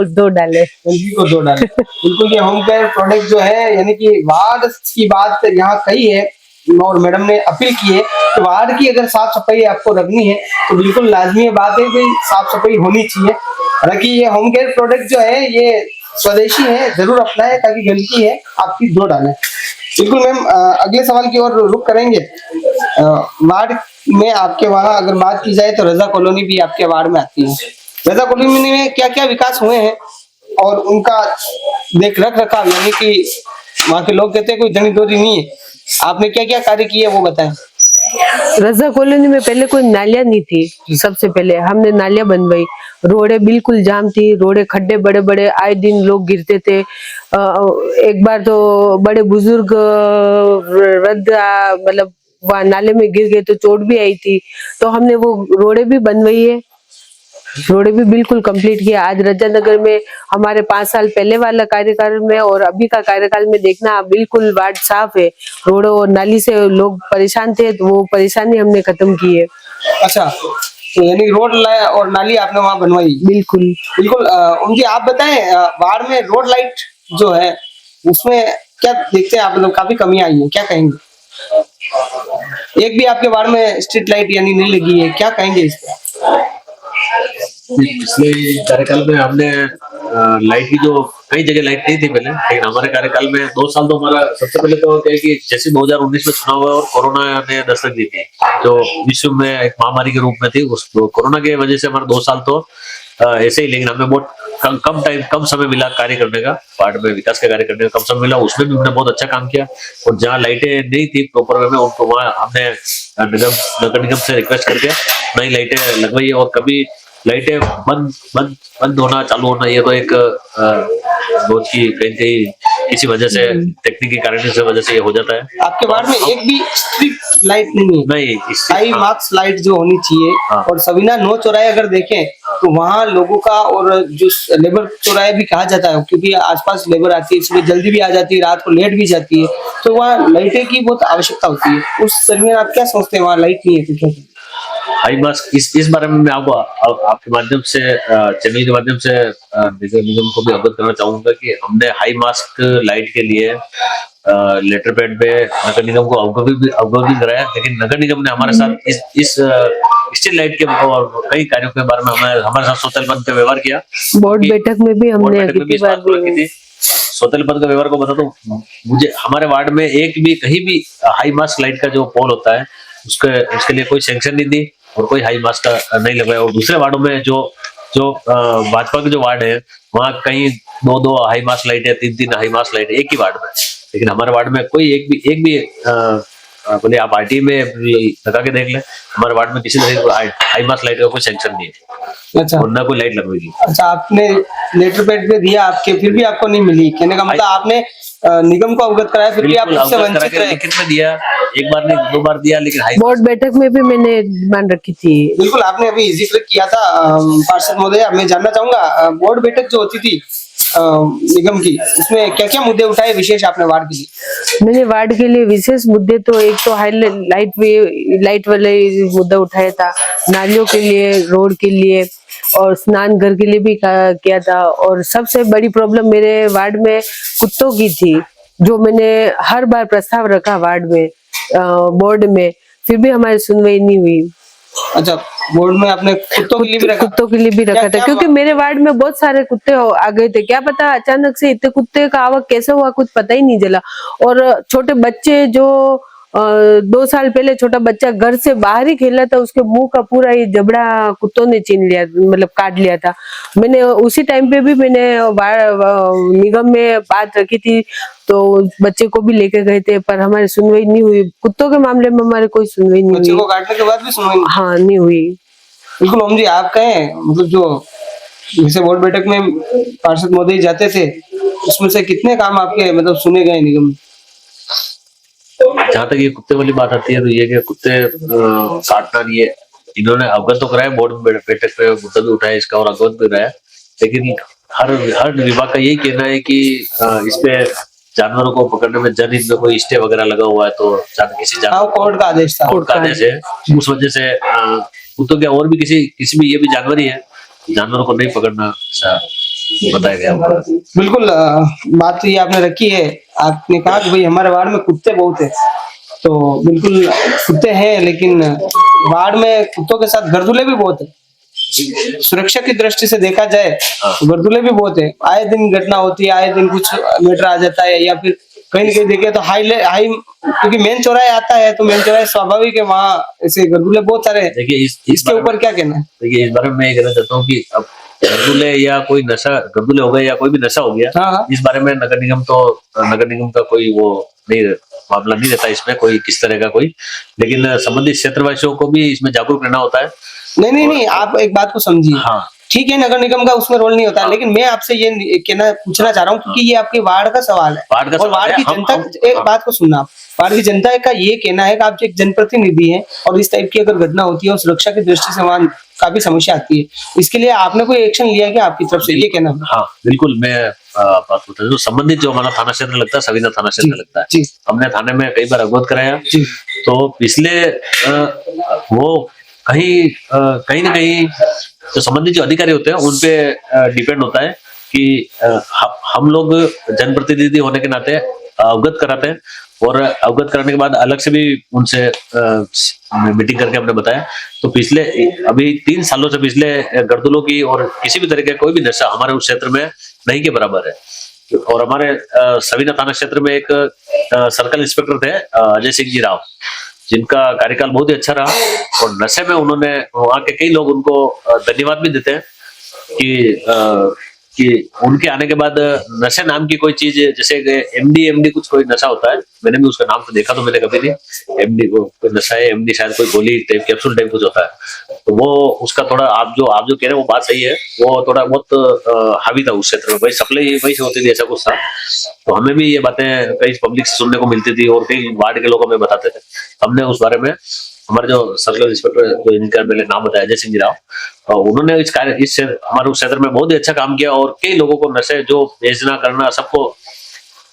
धो डाले, गंदगी को धो डाले। बिल्कुल, ये होम केयर प्रोडक्ट जो है, यानी कि वार्ड की बात यहाँ कही है और मैडम ने अपील की है कि वार्ड की अगर साफ सफाई आपको रखनी है तो बिल्कुल लाजमी बात है कि साफ सफाई होनी चाहिए। हालांकि ये होम केयर प्रोडक्ट जो है ये स्वदेशी है, जरूर अपनाएं ताकि गंदगी है आपकी धो डालें। बिल्कुल मैम, अगले सवाल की ओर रुख करेंगे। वार्ड में आपके वहाँ अगर बात की जाए तो रजा कॉलोनी भी आपके वार्ड में आती है। रजा कॉलोनी में क्या क्या विकास हुए हैं और उनका देख रख रखाव, यानी कि वहाँ के लोग कहते हैं कोई धनी डोरी नहीं है, आपने क्या क्या कार्य किए वो बताएं। रजा कॉलोनी में पहले कोई नालियां नहीं थी, सबसे पहले हमने नालियां बनवाई। रोडे बिल्कुल जाम थी, रोडे खड्डे बड़े बड़े, आए दिन लोग गिरते थे। एक बार तो बड़े बुजुर्ग वृद्ध मतलब वहाँ नाले में गिर गए तो चोट भी आई थी, तो हमने वो रोडे भी बनवाई है, रोडे भी बिल्कुल कंप्लीट किया। आज रजा नगर में हमारे 5 साल पहले वाला कार्यकाल में और अभी का कार्यकाल में देखना बिल्कुल वार्ड साफ है। रोड और नाली से लोग परेशान थे तो वो परेशानी हमने खत्म की है। अच्छा, तो यानी रोड और नाली आपने वहाँ बनवाई। बिल्कुल। बिल्कुल ओम जी, आप बताएं वार्ड में रोड लाइट जो है उसमें क्या देखते हैं आप, मतलब काफी कमी आई है, क्या कहेंगे? एक भी आपके वार्ड में स्ट्रीट लाइट यानी नहीं लगी है, क्या कहेंगे इस पे? पिछले कार्यकाल में हमने लाइट की जो कई जगह लाइट नहीं थी पहले, लेकिन हमारे कार्यकाल में 2 साल तो हमारा सबसे पहले तो क्या है कि जैसे 2019 में चुनाव हुआ और कोरोना ने दस्तक दी थी, जो विश्व में एक महामारी के रूप में थी, उस कोरोना की वजह से हमारा 2 साल तो ऐसे ही, लेकिन हमें बहुत कम समय मिला कार्य करने का, वार्ड में विकास का कार्य करने का कम समय मिला, उसमें भी हमने बहुत अच्छा काम किया। और जहाँ लाइटें नहीं थी प्रॉपर वे में, उनको वहाँ हमने नगर निगम से रिक्वेस्ट करके नई लाइटें लगवाई है। और कभी लाइटें बंद होना चालू होना, ये तो एक बहुत ही कहीं किसी वजह से तकनीकी कारण की वजह से ये हो जाता है। आपके वार्ड में एक भी स्ट्रीट लाइट नहीं है? नहीं, हाई मार्क्स लाइट जो होनी चाहिए। हाँ। और सविना 9 चौराहे अगर देखें तो वहाँ लोगों का, और जो लेबर चौराहे भी कहा जाता है क्योंकि आसपास लेबर आती है, सुबह जल्दी भी आ जाती है, रात को लेट भी जाती है, तो वहाँ लाइटें की बहुत आवश्यकता होती है। उस दरमियान आप क्या सोचते हैं, वहाँ लाइट नहीं है तो क्या? हाई मास्क इस बारे में मैं आपको आपके माध्यम से, चैनल के माध्यम से नगर निगम को भी अवगत करना चाहूंगा कि हमने हाई मास्क लाइट के लिए लेटर पैड पे नगर निगम को अवगत भी कराया, लेकिन नगर निगम ने हमारे साथ इस स्ट्रीट लाइट के और कई कार्यों के बारे में हमारे साथ सौतेलेपन का व्यवहार किया। बोर्ड बैठक में भी हमने इस बात को की थी। सौतेलेपन का व्यवहार को बता दूं, मुझे हमारे वार्ड में एक भी कहीं भी हाई मास्क लाइट का जो पोल होता है उसके लिए कोई सैंक्शन नहीं दी और कोई हाई मास्क का नहीं लगवाया। और दूसरे वार्डों में जो भाजपा के जो वार्ड है, वहाँ कहीं 2 हाई मास्क लाइट है, 3 हाई मास्क लाइट है एक ही वार्ड में, लेकिन हमारे वार्ड में कोई एक भी बोले आप आरटी में लगा के देख ले, हमारे वार्ड में किसी तरह की हाई मास्क लाइट का कोई सैंक्शन नहीं है। अच्छा, और ना कोई लाइट लगवाएगी। अच्छा, आपने लेटर पैड पे दिया आपके, फिर भी आपको नहीं मिली, कहने का मतलब आपने निगम को अवगत कराया फिर भी आप उससे वंचित रहे? लिखित में दिया, एक बार नहीं 2 बार दिया, लेकिन हाई बोर्ड बैठक में भी मैंने डिमांड रखी थी। बिल्कुल, आपने अभी जिक्र किया था पार्षद महोदय, मैं जानना चाहूंगा बोर्ड बैठक जो होती थी निगम की, उसमें क्या क्या मुद्दे उठाए विशेष आपने वार्ड के लिए? मैंने वार्ड के लिए विशेष मुद्दे तो एक तो हाई लाइट वाले मुद्दा उठाया था, नालियों के लिए, रोड के लिए और स्नान घर के लिए भी किया था। और सबसे बड़ी प्रॉब्लम मेरे वार्ड में कुत्तों की थी, जो मैंने हर बार प्रस्ताव रखा वार्ड में, बोर्ड में, फिर भी हमारी सुनवाई नहीं हुई। अच्छा, बोर्ड में आपने कुत्तों के लिए भी रखा? कुत्तों के लिए भी रखा था, क्योंकि मेरे वार्ड में बहुत सारे कुत्ते आ गए थे। क्या पता अचानक से इतने कुत्ते का आवक कैसे हुआ, कुछ पता ही नहीं चला। और छोटे बच्चे जो 2 साल पहले छोटा बच्चा घर से बाहर ही खेला था, उसके मुंह का पूरा ये जबड़ा कुत्तों ने छीन लिया, मतलब काट लिया था। मैंने उसी टाइम पे भी मैंने निगम में बात रखी थी, तो बच्चे को भी लेके गए थे, पर हमारी सुनवाई नहीं हुई। कुत्तों के मामले में हमारे कोई सुनवाई नहीं हुई। बच्चे को काटने के बाद भी सुनवाई? हाँ, नहीं हुई। बिल्कुल ओम जी, आप कहें मतलब जो जैसे बोर्ड बैठक में पार्षद महोदय जाते थे, उसमें से कितने काम आपके मतलब सुने गए निगम? जहाँ तक ये कुत्ते वाली बात आती है तो ये कि कुत्ते काटना नहीं है, इन्होंने अवगत तो कराया, बोर्ड बैठक पे मुद्दा भी उठाया इसका और अवगत भी कराया, लेकिन हर विभाग का यही कहना है कि इस पे जानवरों को पकड़ने में जनहित में कोई स्टे वगैरह लगा हुआ है, तो किसी जानवर कोर्ट का आदेश था, कोर्ट का आदेश है, उस वजह से कुत्तों क्या और भी किसी भी ये भी जानवर ही है, जानवरों को नहीं पकड़ना बताया गया। बिल्कुल, बात तो ये आपने रखी है, आपने कहा कि भाई हमारे वार्ड में कुत्ते बहुत है, तो बिल्कुल कुत्ते हैं, लेकिन वार्ड में कुत्तों के साथ गर्दुले भी बहुत है। सुरक्षा की दृष्टि से देखा जाए तो गर्दुले भी बहुत है, आए दिन घटना होती है, आए दिन कुछ मैटर आ जाता है, या फिर कहीं न कहीं देखे तो हाई क्योंकि मेन चौराहे आता है, तो मेन चौराहे स्वाभाविक है, वहाँ ऐसे गर्दुले बहुत सारे। देखिए इसके ऊपर क्या कहना है? देखिए इस बारे में मैं ये कहना चाहता हूँ कि अब गर्दुले या कोई नशा, गर्दुले हो गए या कोई भी नशा हो गया, हाँ। इस बारे में नगर निगम का कोई वो नहीं मामला नहीं रहता इसमें कोई किस तरह का कोई, लेकिन संबंधित क्षेत्रवासियों को भी इसमें जागरूक रहना होता है। नहीं, आप एक बात को समझिए। हाँ, ठीक है, नगर निगम का उसमें रोल नहीं होता। हाँ। लेकिन मैं आपसे ये पूछना चाह रहा हूँ, क्योंकि ये आपके वार्ड का सवाल है, और वार्ड की जनता, एक बात को सुनना, वार्ड की जनता का ये कहना है कि आप एक जनप्रतिनिधि हैं, और इस टाइप की अगर घटना होती है और सुरक्षा की दृष्टि से वहाँ काफी समस्या आती है, इसके लिए आपने कोई एक्शन लिया क्या आपकी तरफ से, ये कहना? हाँ बिल्कुल, मैं बात करता हूँ, जो संबंधित जो हमारा थाना क्षेत्र लगता है, सविना थाना क्षेत्र लगता है, हमने थाने में कई बार अवगत कराया, तो पिछले वो कहीं ना कहीं जो संबंधित जो अधिकारी होते हैं उन पे डिपेंड होता है कि हम लोग जनप्रतिनिधि होने के नाते अवगत कराते हैं, और अवगत कराने के बाद अलग से भी उनसे मीटिंग करके हमने बताया। तो पिछले अभी 3 सालों से पिछले गर्दुलों की और किसी भी तरह का कोई भी नशा हमारे उस क्षेत्र में नहीं के बराबर है। और हमारे सविना थाना क्षेत्र में एक सर्कल इंस्पेक्टर थे अजय सिंह जी राव, जिनका कार्यकाल बहुत ही अच्छा रहा, और नशे में उन्होंने वहाँ के कई लोग उनको धन्यवाद भी देते हैं कि उनके आने के बाद नशे नाम की कोई चीज, जैसे एमडी कुछ कोई नशा होता है, मैंने भी उसका नाम तो देखा तो मैंने कभी नहीं, एमडी कोई नशा है, एमडी शायद कोई गोली टाइप कैप्सूल टाइप कुछ होता है, तो वो उसका थोड़ा आप जो कह रहे हैं वो बात सही है, वो थोड़ा बहुत हावी था उस क्षेत्र में, भाई सप्लाई वही से होती थी, ऐसा कुछ था। तो हमें भी ये बातें कई पब्लिक से सुनने को मिलती थी और कई वार्ड के लोग हमें बताते थे। हमने उस बारे में हमारे जो सर्कल इंस्पेक्टर जो इनका मैंने नाम बताया अजय सिंह जी राव, उन्होंने हमारे उस क्षेत्र में बहुत ही अच्छा काम किया, और कई लोगों को नशे जो बेचना करना सबको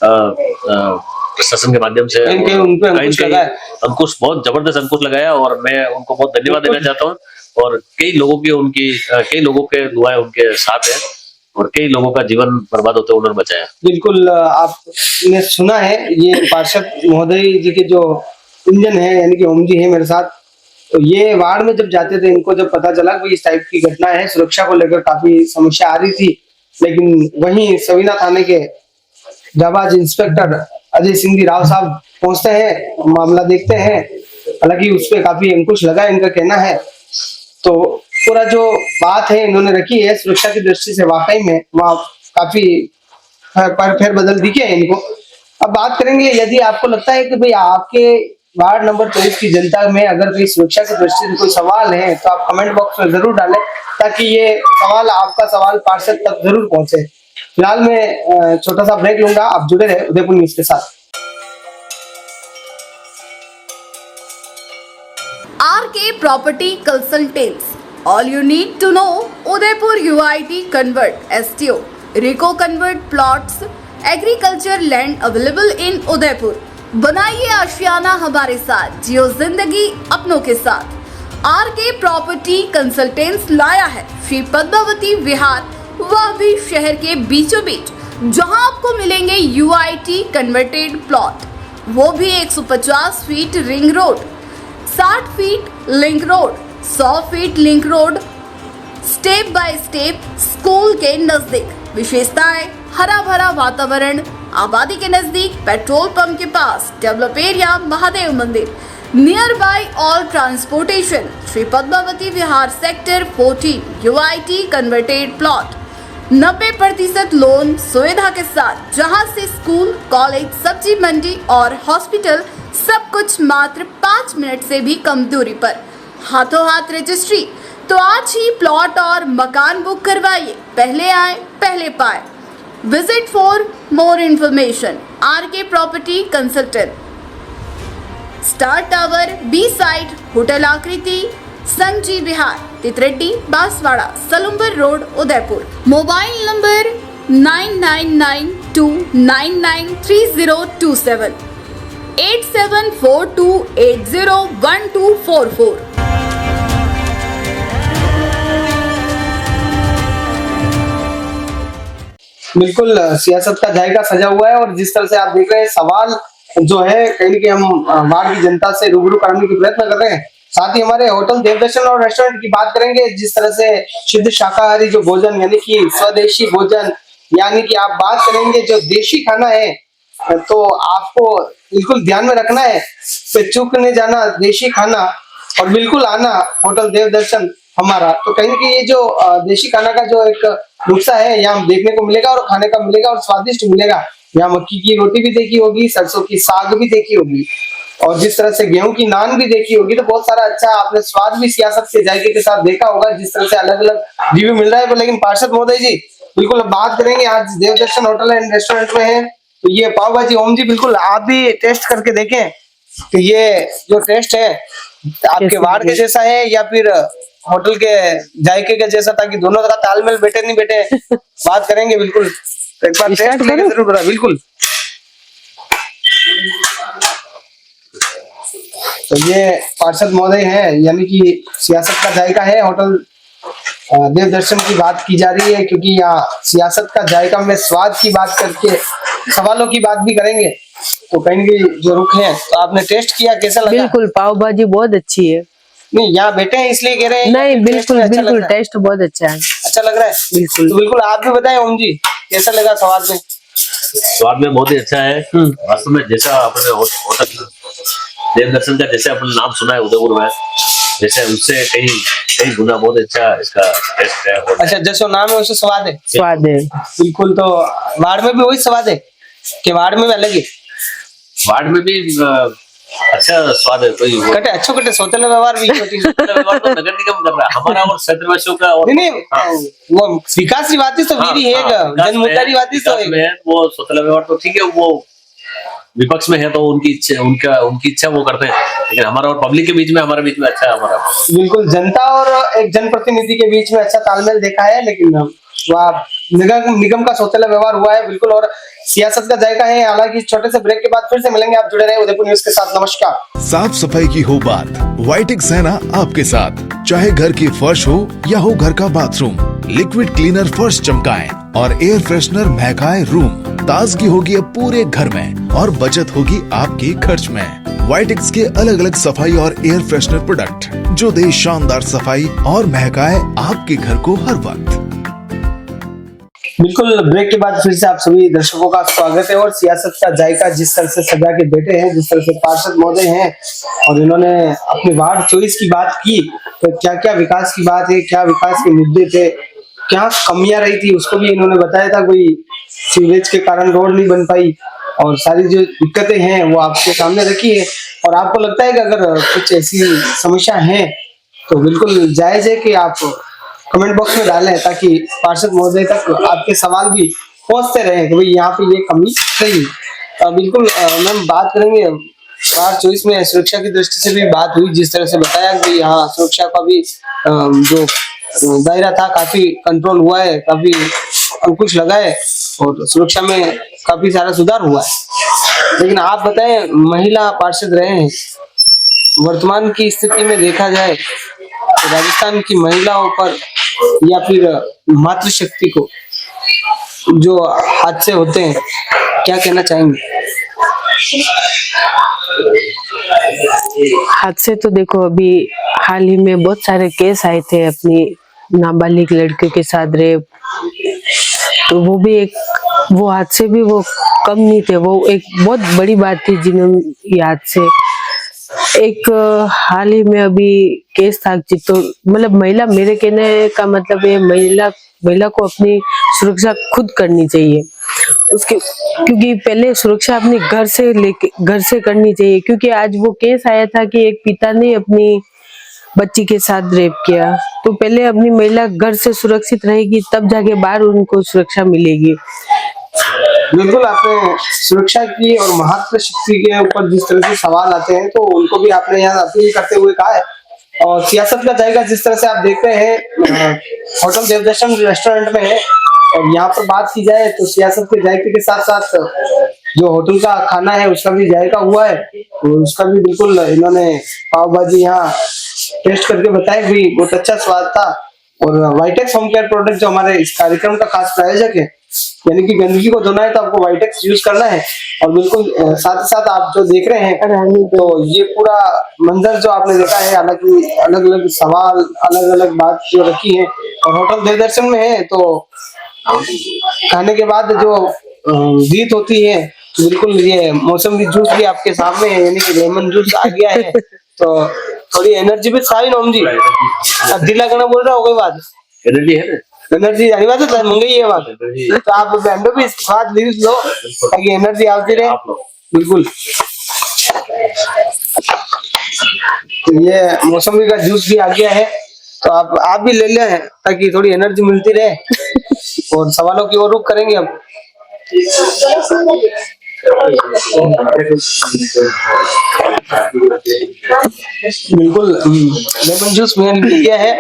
प्रशासन के माध्यम से अंकुश, बहुत जबरदस्त अंकुश लगाया, और मैं उनको बहुत धन्यवाद देना चाहता हूँ। और कई लोगों के दुआएं उनके साथ है, और कई लोगों का जीवन बर्बाद होते उन्होंने बचाया। बिल्कुल, आपने सुना है ये पार्षद महोदय जी के जो इंजन है, यानी कि ओम जी है मेरे साथ, तो ये वार्ड में जब जाते थे, इनको जब पता चला कि इस टाइप की घटना है, सुरक्षा को लेकर काफी समस्या आ रही थी, लेकिन वहीं सविना थाने के जाबाज इंस्पेक्टर अजय सिंह जी राव साहब पहुंचते हैं, मामला देखते हैं, हालांकि उस पर काफी अंकुश लगा इनका कहना है। तो पूरा जो बात है इन्होंने रखी है सुरक्षा की दृष्टि से, वाकई में वहाँ काफी फेर बदल दिखे है इनको। अब बात करेंगे, यदि आपको लगता है कि भाई आपके वार्ड नंबर 23 की जनता में अगर कोई सुरक्षा की दृष्टि से कोई सवाल है, तो आप कमेंट बॉक्स में जरूर डालें, ताकि ये सवाल, आपका सवाल पार्षद तक जरूर पहुंचे। फिलहाल मैं छोटा सा ब्रेक लूंगा, आप जुड़े रहे उदयपुर न्यूज के साथ। RK Property Consultants, all you need to know, Udaipur UIT Convert STO, Rico Convert Plots, Agriculture Land available in Udaipur। बनाइए आशियाना हमारे साथ, जियो जिंदगी अपनों के साथ। RK Property Consultants लाया है श्री पद्मावती विहार, वह भी शहर के बीचों बीच, जहां आपको मिलेंगे UIT कन्वर्टेड प्लॉट, वो भी 150 feet ring road, 60 feet link road, 100 feet link road, step by step school के नजदीक। विशेषताएं: हरा भरा वातावरण, आबादी के नजदीक, पेट्रोल पंप के पास, डेवलप एरिया, महादेव मंदिर, near by all transportation. Shri Padmavati Vihar sector 14 UIT converted plot, 90% loan सुविधा के साथ, जहां से स्कूल, कॉलेज, सब्जी मंडी और हॉस्पिटल सब कुछ मात्र 5 मिनट से भी कम दूरी पर, हाथों हाथ रजिस्ट्री। तो आज ही प्लॉट और मकान बुक करवाइए, पहले आए पहले पाए। Visit for more information RK property consultant, star tower, B side, hotel Aakriti, Sanji Vihar, Titardi, Banswara, Salumbar road, Udaipur. Mobile number 9992993027, 8742801244। बिल्कुल, सियासत का जायका सजा हुआ है, और जिस तरह से आप देख रहे हैं सवाल जो है कहीं ना कहीं हम वार्ड की जनता से रूबरू कराने की प्रयत्न कर रहे हैं। साथ ही हमारे होटल देवदर्शन और रेस्टोरेंट की बात करेंगे, जिस तरह से शुद्ध शाकाहारी जो भोजन, यानी कि स्वदेशी भोजन, यानी कि आप बात करेंगे जो देशी खाना है, तो आपको बिल्कुल ध्यान में रखना है, तो चूकने जाना देशी खाना और बिल्कुल आना होटल देवदर्शन हमारा। तो कहीं ना कहीं ये जो देशी खाना का जो एक नुस्खा है यहाँ देखने को मिलेगा, और खाने का मिलेगा, और स्वादिष्ट मिलेगा। यहाँ मक्की की रोटी भी देखी होगी, सरसों की साग भी देखी होगी, और जिस तरह से गेहूं की नान भी देखी होगी। तो बहुत सारा अच्छा आपने स्वाद भी सियासत के जायके के साथ देखा होगा, जिस तरह से अलग अलग रिव्यू मिल रहा है। लेकिन पार्षद महोदय जी, बिल्कुल अब बात करेंगे, आज देवदर्शन होटल एंड रेस्टोरेंट में है, तो ये पाव भाजी ओम जी, बिल्कुल आप भी टेस्ट करके देखें कि ये जो टेस्ट है आपके वार्ड के जैसा है या फिर होटल के जायके के जैसा, ताकि दोनों का तालमेल बैठे नहीं बैठे बात करेंगे। बिल्कुल एक बार टेस्ट करके जरूर बताएं। बिल्कुल, तो ये पार्षद महोदय हैं, यानी कि सियासत का जायका है होटल देवदर्शन की बात की जा रही है, क्योंकि यहाँ सियासत का जायका में स्वाद की बात करके सवालों की बात भी करेंगे। तो कहीं ना कहीं जो रुक है, तो आपने टेस्ट किया, कैसा लगा? बिल्कुल, पाव भाजी बहुत अच्छी है। नहीं, यहाँ बैठे हैं इसलिए कह रहे हैं? नहीं, टेस्ट बिल्कुल में अच्छा लग बिल्कुल रहा है? टेस्ट बहुत अच्छा है। अच्छा लग रहा है? बिल्कुल। तो बिल्कुल आप भी बताएं ओम जी, कैसा लगा स्वाद में? स्वाद में बहुत ही अच्छा है। वास्तव में जैसा अपने होटल देवदर्शन का जैसे अपने नाम सुना है उदयपुर में, जैसे उससे कहीं कहीं गुना बहुत अच्छा इसका टेस्ट है। अच्छा, जैसे नाम है वैसे स्वाद है? स्वाद है बिल्कुल। तो वाड़ में भी वही स्वाद है कि वाड़ में भी अलग है? वार्ड में भी अच्छा स्वाद है। कोई कटे अच्छो कटे सोतले व्यवहार भी व्यवहार तो नगर निगम कर रहा है हमारा और क्षेत्रवासियों का। और नहीं वो विकास की बात तो मेरी है, जनमुद्दा की बात तो है। वो स्वतंत्र व्यवहार तो ठीक है, वो विपक्ष में है तो उनकी इच्छा वो करते हैं, लेकिन हमारा और पब्लिक के बीच में, हमारे बीच में अच्छा है हमारा। बिल्कुल, जनता और एक जनप्रतिनिधि के बीच में अच्छा तालमेल देखा है, लेकिन वह निगम का सोतेला व्यवहार हुआ है। बिल्कुल, और सियासत का जायका है। हालांकि छोटे से ब्रेक के बाद फिर से मिलेंगे, आप जुड़े रहे उदयपुर न्यूज के साथ। नमस्कार। साफ सफाई की हो बात, वाइटेक्स सेना आपके साथ। चाहे घर की फर्श हो या हो घर का बाथरूम, लिक्विड क्लीनर फर्श चमकाएं और एयर फ्रेशनर महकाए रूम। ताजगी होगी अब पूरे घर में और बचत होगी आपके खर्च में। वाइटेक्स के अलग अलग सफाई और एयर फ्रेशनर प्रोडक्ट जो दे शानदार सफाई और महकाए आपके घर को हर वक्त। बिल्कुल, ब्रेक के बाद फिर से आप सभी दर्शकों का स्वागत है। और सियासत का जायका जिस तरह से सजा के बैठे हैं, जिस तरह से पार्षद महोदय हैं और इन्होंने अपने वार्ड 24 की बात की, तो क्या क्या विकास की बात है, क्या विकास के मुद्दे थे, क्या कमियां रही थी, उसको भी इन्होंने बताया था। कोई सीवरेज के कारण रोड नहीं बन पाई और सारी जो दिक्कतें हैं वो आपके सामने रखी है। और आपको लगता है कि अगर कुछ ऐसी समस्या है तो बिल्कुल जायज है कि आप कमेंट बॉक्स में डालें, ताकि पार्षद महोदय तक आपके सवाल भी पहुंचते रहे कि भाई यहाँ पे ये कमी रही। बिल्कुल मैम, बात करेंगे वार्ड 24 में सुरक्षा की दृष्टि से भी बात हुई, जिस तरह से बताया कि यहाँ सुरक्षा का भी जो दायरा था काफी कंट्रोल हुआ है, काफी अंकुश लगा है और सुरक्षा में काफी सारा सुधार हुआ है। लेकिन आप बताएं, महिला पार्षद रहे हैं, वर्तमान की स्थिति में देखा जाए तो राजस्थान की महिलाओं पर या फिर मातृशक्ति को जो हादसे होते हैं, क्या कहना चाहेंगे? हादसे तो देखो, अभी हाल ही में बहुत सारे केस आए थे अपनी नाबालिग लड़कियों के साथ रेप, तो वो भी एक, वो हादसे भी वो कम नहीं थे, वो एक बहुत बड़ी बात थी जिन्होंने ये हादसे। एक हाल ही में अभी केस था, तो मतलब महिला, मेरे कहने का मतलब ये महिला को अपनी सुरक्षा खुद करनी चाहिए उसके, क्योंकि पहले सुरक्षा अपनी घर से करनी चाहिए। क्योंकि आज वो केस आया था कि एक पिता ने अपनी बच्ची के साथ रेप किया, तो पहले अपनी महिला घर से सुरक्षित रहेगी तब जाके बाहर उनको सुरक्षा मिलेगी। बिल्कुल, आपने सुरक्षा की और मातृशक्ति के ऊपर जिस तरह से सवाल आते हैं, तो उनको भी आपने यहाँ अपील करते हुए कहा है। और सियासत का जायका जिस तरह से आप देख रहे हैं, होटल देवदर्शन रेस्टोरेंट में है, और यहाँ पर बात की जाए तो सियासत के जायके के साथ साथ जो होटल का खाना है उसका भी जायका हुआ है, तो उसका भी बिल्कुल इन्होंने पाव भाजी यहाँ टेस्ट करके बताया भी बहुत अच्छा स्वाद था। और वाइटेक्स होम केयर प्रोडक्ट जो हमारे इस कार्यक्रम का खास प्रायोजक है, यानी कि गंदगी को धोना है तो आपको वाइटेक्स यूज करना है। और बिल्कुल साथ ही साथ आप जो देख रहे हैं, तो ये पूरा मंजर जो आपने देखा है, हालांकि अलग अलग सवाल, अलग अलग बात जो रखी है, और होटल देवदर्शन में है तो खाने के बाद जो जीत होती है, तो बिल्कुल ये मौसमी जूस भी आपके सामने है, यानी कि लेमन जूस आ गया है, तो थोड़ी एनर्जी भी सारी नोम जी दिला करना बोल रहा हो, कोई बात एनर्जी है ना, एनर्जी जानी बात है, मंगाई है बात, तो आप बैंडो भी स्वाद ले लो ताकि एनर्जी आती रहे। बिल्कुल, तो ये मौसमी का जूस भी आ गया है, तो आप भी ले लें ताकि थोड़ी एनर्जी मिलती रहे। और सवालों की ओर रुख करेंगे अब। बिल्कुल, लेमन जूस मैंने पी लिया है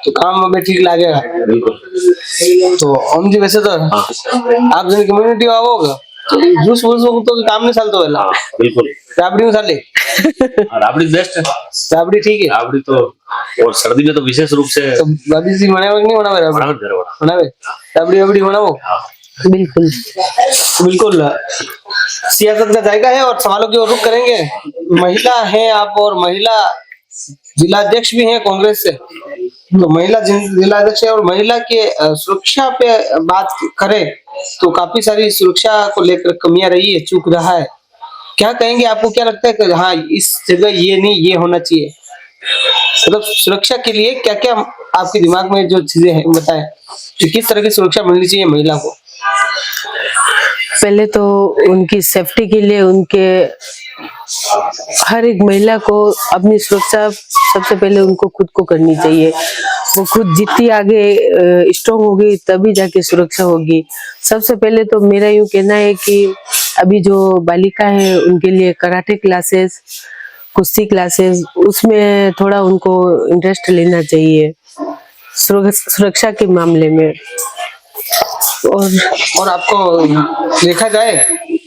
तो काम में ठीक लगेगा। तो हम जी वैसे तो आप जन कम्युनिटी में आओगे तो जूस वूस तो काम नहीं चलता है। बिल्कुल, राबड़ी में साले राबड़ी बेस्ट है। राबड़ी ठीक है। राबड़ी तो और सर्दी में तो विशेष रूप से तो भाभी जी बनावे कि नहीं बनावे राबड़ी? बनाओ घर वाला। बनावे राबड़ी वाबड़ी बनाओ। बिल्कुल। तो बिल्कुल सियासत का जायका है और सवालों की ओर रुख करेंगे। महिला हैं आप और महिला जिलाध्यक्ष भी हैं कांग्रेस से, तो महिला जिलाध्यक्ष है और महिला के सुरक्षा पे बात करें तो काफी सारी सुरक्षा को लेकर कमियां रही है, चूक रहा है। क्या कहेंगे, आपको क्या लगता है कि हाँ इस जगह ये नहीं ये होना चाहिए, मतलब सुरक्षा के लिए क्या क्या आपके दिमाग में जो चीजें हैं बताएं कि किस तरह की सुरक्षा मिलनी चाहिए महिला को? पहले तो उनकी सेफ्टी के लिए उनके हर एक महिला को अपनी सुरक्षा सबसे पहले उनको खुद को करनी चाहिए। वो खुद जितनी आगे स्ट्रॉन्ग होगी तभी जाके सुरक्षा होगी। सबसे पहले तो मेरा यूं कहना है कि अभी जो बालिका है उनके लिए कराटे क्लासेस, कुश्ती क्लासेस, उसमें थोड़ा उनको इंटरेस्ट लेना चाहिए सुरक्षा के मामले में। और आपको देखा जाए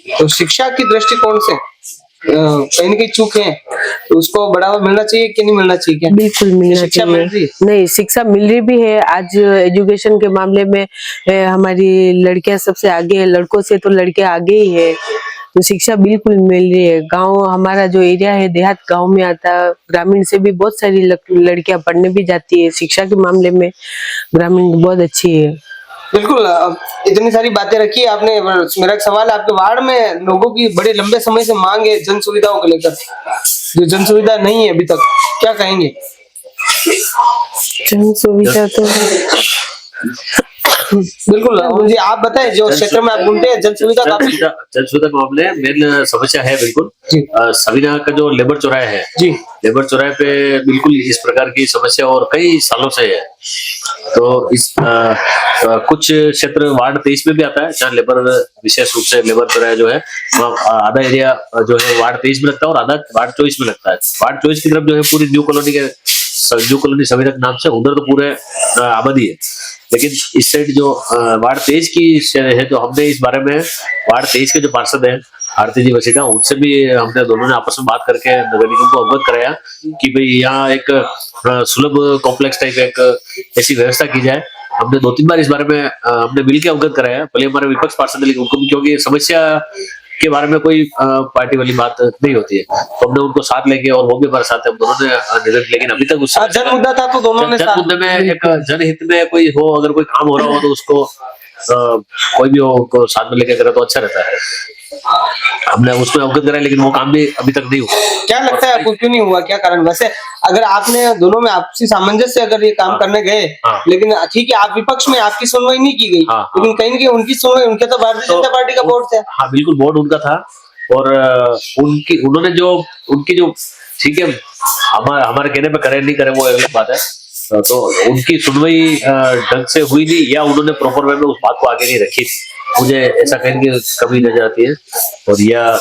तो शिक्षा की दृष्टिकोण से कहीं न कहीं चूक है, तो उसको बढ़ावा मिलना चाहिए कि नहीं मिलना चाहिए? क्या बिल्कुल मिलना शिक्षा मिल रही चाहिए। है? नहीं, शिक्षा मिल रही भी है। आज एजुकेशन के मामले में हमारी लड़कियां सबसे आगे है, लड़कों से तो लड़कियां आगे ही है, तो शिक्षा बिल्कुल मिल रही है। गांव हमारा जो एरिया है देहात गांव में आता है, ग्रामीण से भी बहुत सारी लड़कियां पढ़ने भी जाती है। शिक्षा के मामले में ग्रामीण बहुत अच्छी है। बिल्कुल। इतनी सारी बातें रखी है आपने। मेरा एक सवाल है, आपके वार्ड में लोगों की बड़े लंबे समय से मांग है जन सुविधाओं को लेकर, जो जन सुविधा नहीं है अभी तक, क्या कहेंगे? जन सुविधा तो बिल्कुल मुझे आप बताएं, जो क्षेत्र में आप घूमते हैं जन सुविधा काफी जन सुविधा के मामले मेन समस्या है बिल्कुल। सविना का जो लेबर चौराहा है जी, लेबर चौराहे पे बिल्कुल इस प्रकार की समस्या और कई सालों से है। तो इस कुछ क्षेत्र वार्ड 23 में भी आता है जहाँ लेबर विशेष रूप से लेबर चौराहा जो है वहाँ आधा एरिया जो है वार्ड 23 में लगता है और आधा वार्ड 24 में लगता है। वार्ड 24 की तरफ जो है पूरी न्यू कॉलोनी सविना के नाम से, उधर तो पूरे आबादी है। लेकिन इस साइड जो वार्ड 23 की है, जो हमने इस बारे में वार्ड 23 के जो पार्षद हैं आरती जी वसीटा, उनसे भी हमने दोनों ने आपस में बात करके नगर निगम को अवगत कराया कि भाई यहाँ एक सुलभ कॉम्प्लेक्स टाइप एक ऐसी व्यवस्था की जाए। हमने 2-3 बार इस बारे में हमने मिलकर अवगत कराया। भले हमारे विपक्ष पार्षद है लेकिन उनको भी, क्योंकि समस्या के बारे में कोई पार्टी वाली बात नहीं होती है, तो हमने उनको साथ लेके, और वो भी हमारे साथ है, हम दोनों ने, लेकिन अभी तक उस जन मुद्दा था तो दोनों ने जन मुद्दे में एक जनहित में कोई हो, अगर कोई काम हो रहा हो तो उसको कोई भी हो को साथ में लेके करे तो अच्छा रहता है। हमने उसमें अवगत कराया लेकिन वो काम भी अभी तक नहीं हुआ। क्या लगता है आपको क्यों नहीं हुआ, क्या कारण? वैसे अगर आपने दोनों में आपसी सामंजस्य से अगर ये काम करने गए, लेकिन ठीक है आप विपक्ष में, आपकी सुनवाई नहीं की गई, लेकिन कहीं न कहीं उनकी सुनवाई, उनके तो भारतीय जनता पार्टी का बोर्ड था। हाँ बिल्कुल, बोर्ड उनका था और उन्होंने जो उनकी जो, ठीक है हमारे कहने पे करे नहीं करे वो अलग बात है, तो उनकी सुनवाई ढंग से हुई नहीं या उन्होंने प्रॉपर वे में उस बात को आगे नहीं रखी थी। मुझे ऐसा कहने की कमी नजर आती है। और या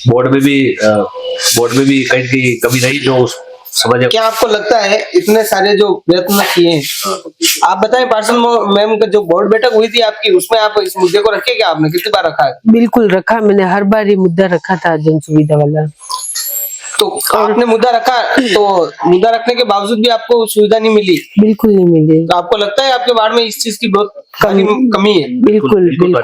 बोर्ड में भी कहीं की कमी नहीं जो समझ। क्या आपको लगता है इतने सारे जो प्रयत्न किए हैं, आप बताएं पार्षद मैम का जो बोर्ड बैठक हुई थी आपकी, उसमें आप इस मुद्दे को रखे क्या? आपने कितनी बार रखा है? बिल्कुल रखा, मैंने हर बार ये मुद्दा रखा था जन सुविधा वाला। तो आपने मुद्दा रखा, तो मुद्दा रखने के बावजूद भी आपको सुविधा नहीं मिली? बिल्कुल नहीं मिली। तो आपको लगता है आपके वार्ड में इस चीज की बहुत कमी है? बिल्कुल बिल्कुल।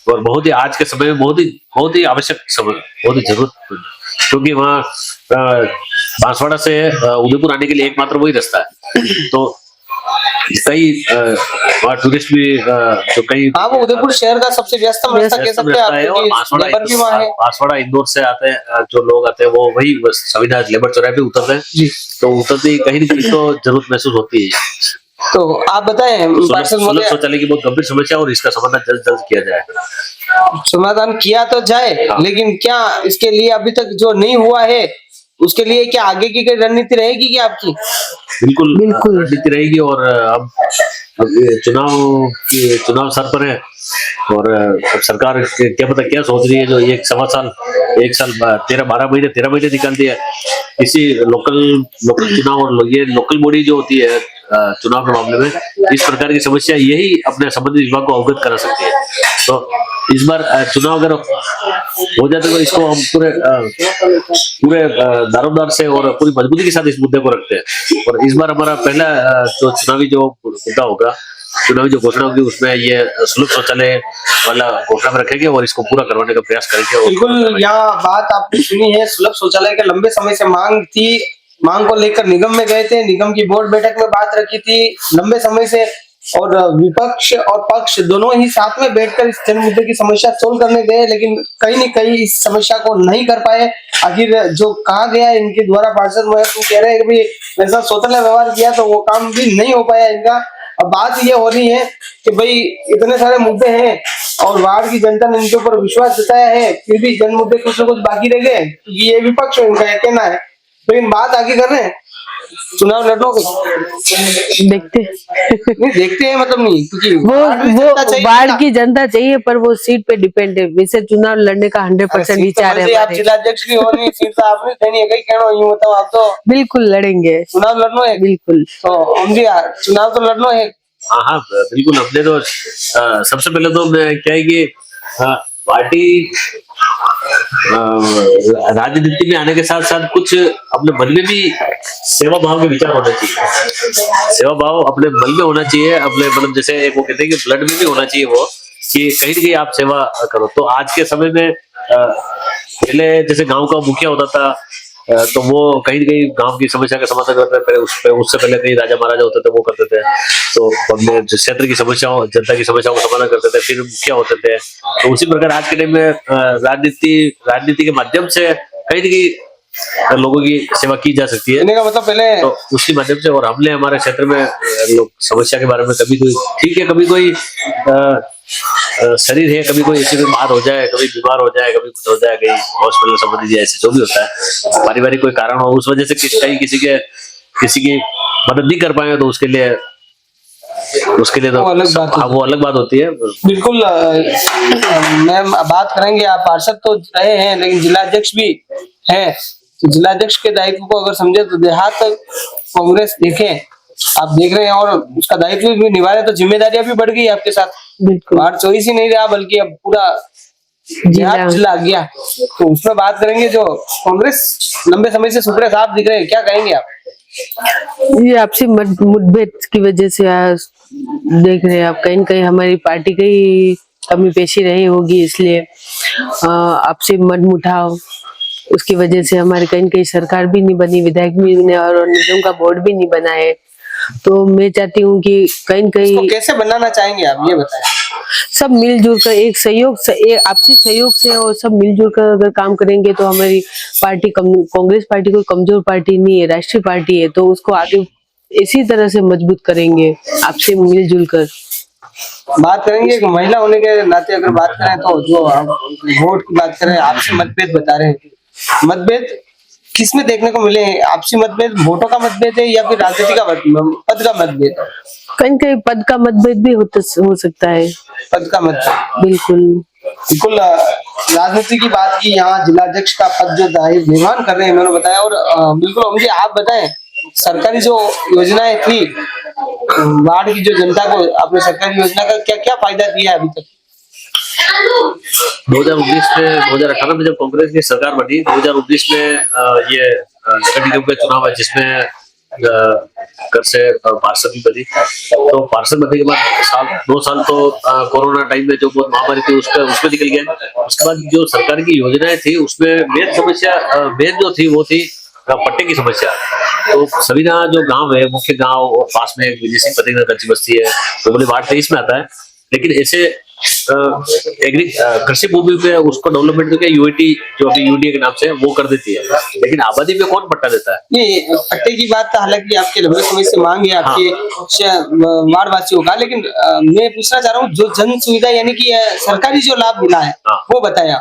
और बहुत ही आज के समय में बहुत ही आवश्यक समय, बहुत ही जरूरत, क्योंकि वहाँ बांसवाड़ा से उदयपुर आने के लिए एकमात्र वही रास्ता है। तो कई वहाँ टूरिस्ट भी जो कई, हाँ वो उदयपुर शहर का सबसे व्यस्तम रास्ता कह सकते हैं आप, क्योंकि लेबर भी वहाँ है। बांसवाड़ा इंदौर से आते हैं जो लोग आते हैं वो वही सविना लेबर चौराहे पे उतरते हैं, तो उतरते ही कहीं न कहीं तो जरूरत महसूस होती है। तो आप बताएं पार्षद महोदय, शौचालय की बहुत गंभीर समस्या और इसका समाधान जल्द किया जाए। समाधान किया तो जाए, लेकिन क्या इसके लिए अभी तक जो नहीं हुआ है उसके लिए क्या आगे की कोई रणनीति रहेगी क्या आपकी? बिल्कुल रणनीति रहेगी। और अब चुनाव सर पर है और अब सरकार क्या पता क्या सोच रही है, जो एक साल 13 महीने निकाल दिया इसी लोकल चुनाव। और ये लोकल बॉडी जो होती है चुनाव के मामले में इस प्रकार की समस्या, यही अपने संबंधित विभाग को अवगत करा सकती है। तो इस बार चुनाव अगर हो जाते तो इसको हम पूरे दारोमदार से और पूरी मजबूती के साथ इस मुद्दे को रखते हैं। और इस बार हमारा पहला जो चुनावी जो मुद्दा होगा, चुनावी जो घोषणा होगी, उसमें ये सुलभ शौचालय वाला घोषणा में रखेंगे और इसको पूरा करवाने का प्रयास करेंगे। बिल्कुल, यहाँ बात आपने सुनी है, सुलभ शौचालय का लंबे समय से मांग थी। मांग को लेकर निगम में गए थे, निगम की बोर्ड बैठक में बात रखी थी लंबे समय से, और विपक्ष और पक्ष दोनों ही साथ में बैठकर इस जन मुद्दे की समस्या सोल्व करने गए, लेकिन कहीं न कहीं इस समस्या को नहीं कर पाए। आखिर जो कहा गया इनके द्वारा, पार्षद कह रहे हैं कि भाई ऐसा शौचालय व्यवहार किया तो वो काम भी नहीं हो पाया इनका। अब बात ये हो रही है कि भाई इतने सारे मुद्दे हैं और वार्ड की जनता ने इनके ऊपर विश्वास जताया है, फिर भी जन मुद्दे कुछ न कुछ बाकी रह गए। ये विपक्ष इनका कहना है, लेकिन बात आगे कर रहे हैं, चुनाव लड़ोगे? देखते हैं मतलब नहीं, क्योंकि वो वार्ड की जनता चाहिए, पर वो सीट पे डिपेंड है। वैसे चुनाव लड़ने का 100% विचार है। आप जिलाध्यक्ष भी हो, नहीं सीट तो आपने देनी है, कहीं कहना यूं बताओ, आप तो बिल्कुल लड़ेंगे, चुनाव लड़ना है बिल्कुल। तो हम जी चुनाव तो लड़ना है। हाँ बिल्कुल। अपने तो सबसे पहले तो मैं क्या है कि पार्टी राजनीति में आने के साथ साथ कुछ अपने मन में भी सेवा भाव के विचार होना चाहिए। सेवा भाव अपने मन में होना चाहिए, अपने मतलब जैसे एक वो कहते हैं कि ब्लड में भी होना चाहिए वो, कि कहीं न कहीं आप सेवा करो। तो आज के समय में पहले जैसे गांव का मुखिया होता था, तो वो कहीं न कहीं गांव की समस्या का समाधान करते थे, उससे पहले कहीं राजा महाराजा होते थे, वो करते थे। तो अपने क्षेत्र की समस्याओं, जनता की समस्याओं का समाधान करते थे, फिर मुखिया होते थे। तो उसी प्रकार आज के टाइम में राजनीति के माध्यम से कहीं न कहीं लोगों की सेवा की जा सकती है। मतलब पहले तो उसके माध्यम से, और हमने हमारे क्षेत्र में लोग समस्या के बारे में कभी कोई ठीक है, कभी कोई शरीर है, कभी कोई ऐसी बीमार हो जाए, कभी बीमार हो जाए, कभी कुछ हो जाए, कहीं हॉस्पिटल संबंधित ऐसे जो भी होता है, पारिवारिक कोई कारण हो, उस वजह से किसी की मदद नहीं कर पाए, तो उसके लिए तो वो अलग बात होती है। बिल्कुल मैम, बात करेंगे। आप पार्षद तो रहे हैं, लेकिन जिलाध्यक्ष भी हैं, तो जिलाध्यक्ष के दायित्व को अगर समझे तो देहात कांग्रेस देखें, आप देख रहे हैं, और उसका दायित्व भी निभा रहे, तो जिम्मेदारियां भी बढ़ गई आपके साथ। बाहर चॉइस ही नहीं रहा, बल्कि अब पूरा जिला आ गया। तो उसमें बात करेंगे, जो कांग्रेस लंबे समय से सुपड़े साफ दिख रहे हैं, क्या कहेंगे आप? ये आपसी मुठभेड़ की वजह से देख रहे हैं आप, कहीं न कहीं हमारी पार्टी की कमी पेशी रही होगी, इसलिए आपसी मनमुटाव, उसकी वजह से हमारी कहीं न कहीं सरकार भी नहीं बनी, विधायक भी नहीं, और निगम का बोर्ड भी नहीं बना है। तो मैं चाहती हूँ कि कहीं न कहीं कैसे बनाना चाहेंगे आप, ये बताएं। सब मिलजुल कर, एक आपसी सहयोग से, और सब मिलजुल कर अगर काम करेंगे तो हमारी पार्टी, कांग्रेस पार्टी कोई कमजोर पार्टी नहीं है, राष्ट्रीय पार्टी है, तो उसको आगे इसी तरह से मजबूत करेंगे, आपसे मिलजुल कर। बात करेंगे एक महिला होने के नाते, अगर बात करें तो जो आप वोट की बात करें, आपसी मतभेद बता रहे हैं, मतभेद किसमें देखने को मिले हैं? आपसी मतभेद वोटों का मतभेद है, या फिर राजनीति का पद का मतभेद? कहीं कहीं पद का मतभेद भी हो सकता है। पद का मतभेद, बिल्कुल। राजनीति की बात की, यहाँ जिलाध्यक्ष का पद जो निर्वहन कर रहे हैं, उन्होंने बताया। और बिल्कुल मुझे आप बताएं, सरकारी जो योजनाएं थी, वार्ड की जो जनता को आपने सरकारी योजना का क्या क्या फायदा दिया है अभी तक? 2019 में, 2018 में जब कांग्रेस की सरकार बनी, 2019 में ये नगर निगम का चुनाव है, जिसमें कर से पार्षद भी बनी। तो पार्षद बनने के बाद 2 साल तो कोरोना टाइम में जो बहुत महामारी थी उसमें निकल गया। उसके बाद जो सरकार की योजनाएं थी, उसमें मेन जो थी वो थी पट्टे की समस्या। तो सवीना जो गांव है, मुख्य गांव, और पास में विजय सिंह पटेल कच्ची बस्ती है, तो बोले वार्ड 23 में आता है, लेकिन ऐसे कृषि भूमि पे उसको डेवलपमेंट करके यूएटी, जो अभी यूडीए के नाम से, वो कर देती है, लेकिन आबादी पे कौन पट्टा देता है? ये पट्टे की बात हालांकि आपके लंबे समय से मांग है आपके वार्ड वासियों का, लेकिन मैं पूछना चाह रहा हूँ, जो जन सुविधा यानी कि सरकारी जो लाभ मिला है, वो बताया।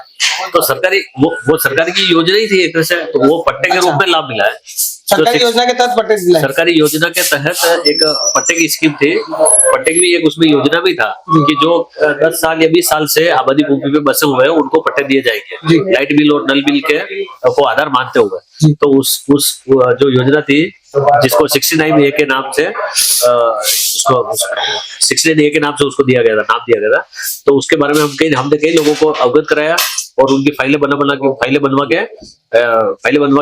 तो सरकारी वो सरकार की योजना ही थी एक तरह से, तो वो पट्टे के रूप में लाभ मिला है। सरकारी योजना के तहत पट्टे दिलाए। सरकारी योजना के तहत एक पट्टे की स्कीम थी, पट्टे की भी एक उसमें योजना भी था कि जो 10 साल या 20 साल से आबादी भूमि पे बसे हुए हैं, उनको पट्टे दिए जाएंगे, लाइट बिल और नल बिल के को आधार मानते हुए। तो उस जो योजना थी, जिसको 69A के नाम से उसको 16A के नाम से उसको दिया गया था, नाम दिया गया था। तो उसके बारे में हमने कई लोगों को अवगत कराया और उनकी फाइलें बनवा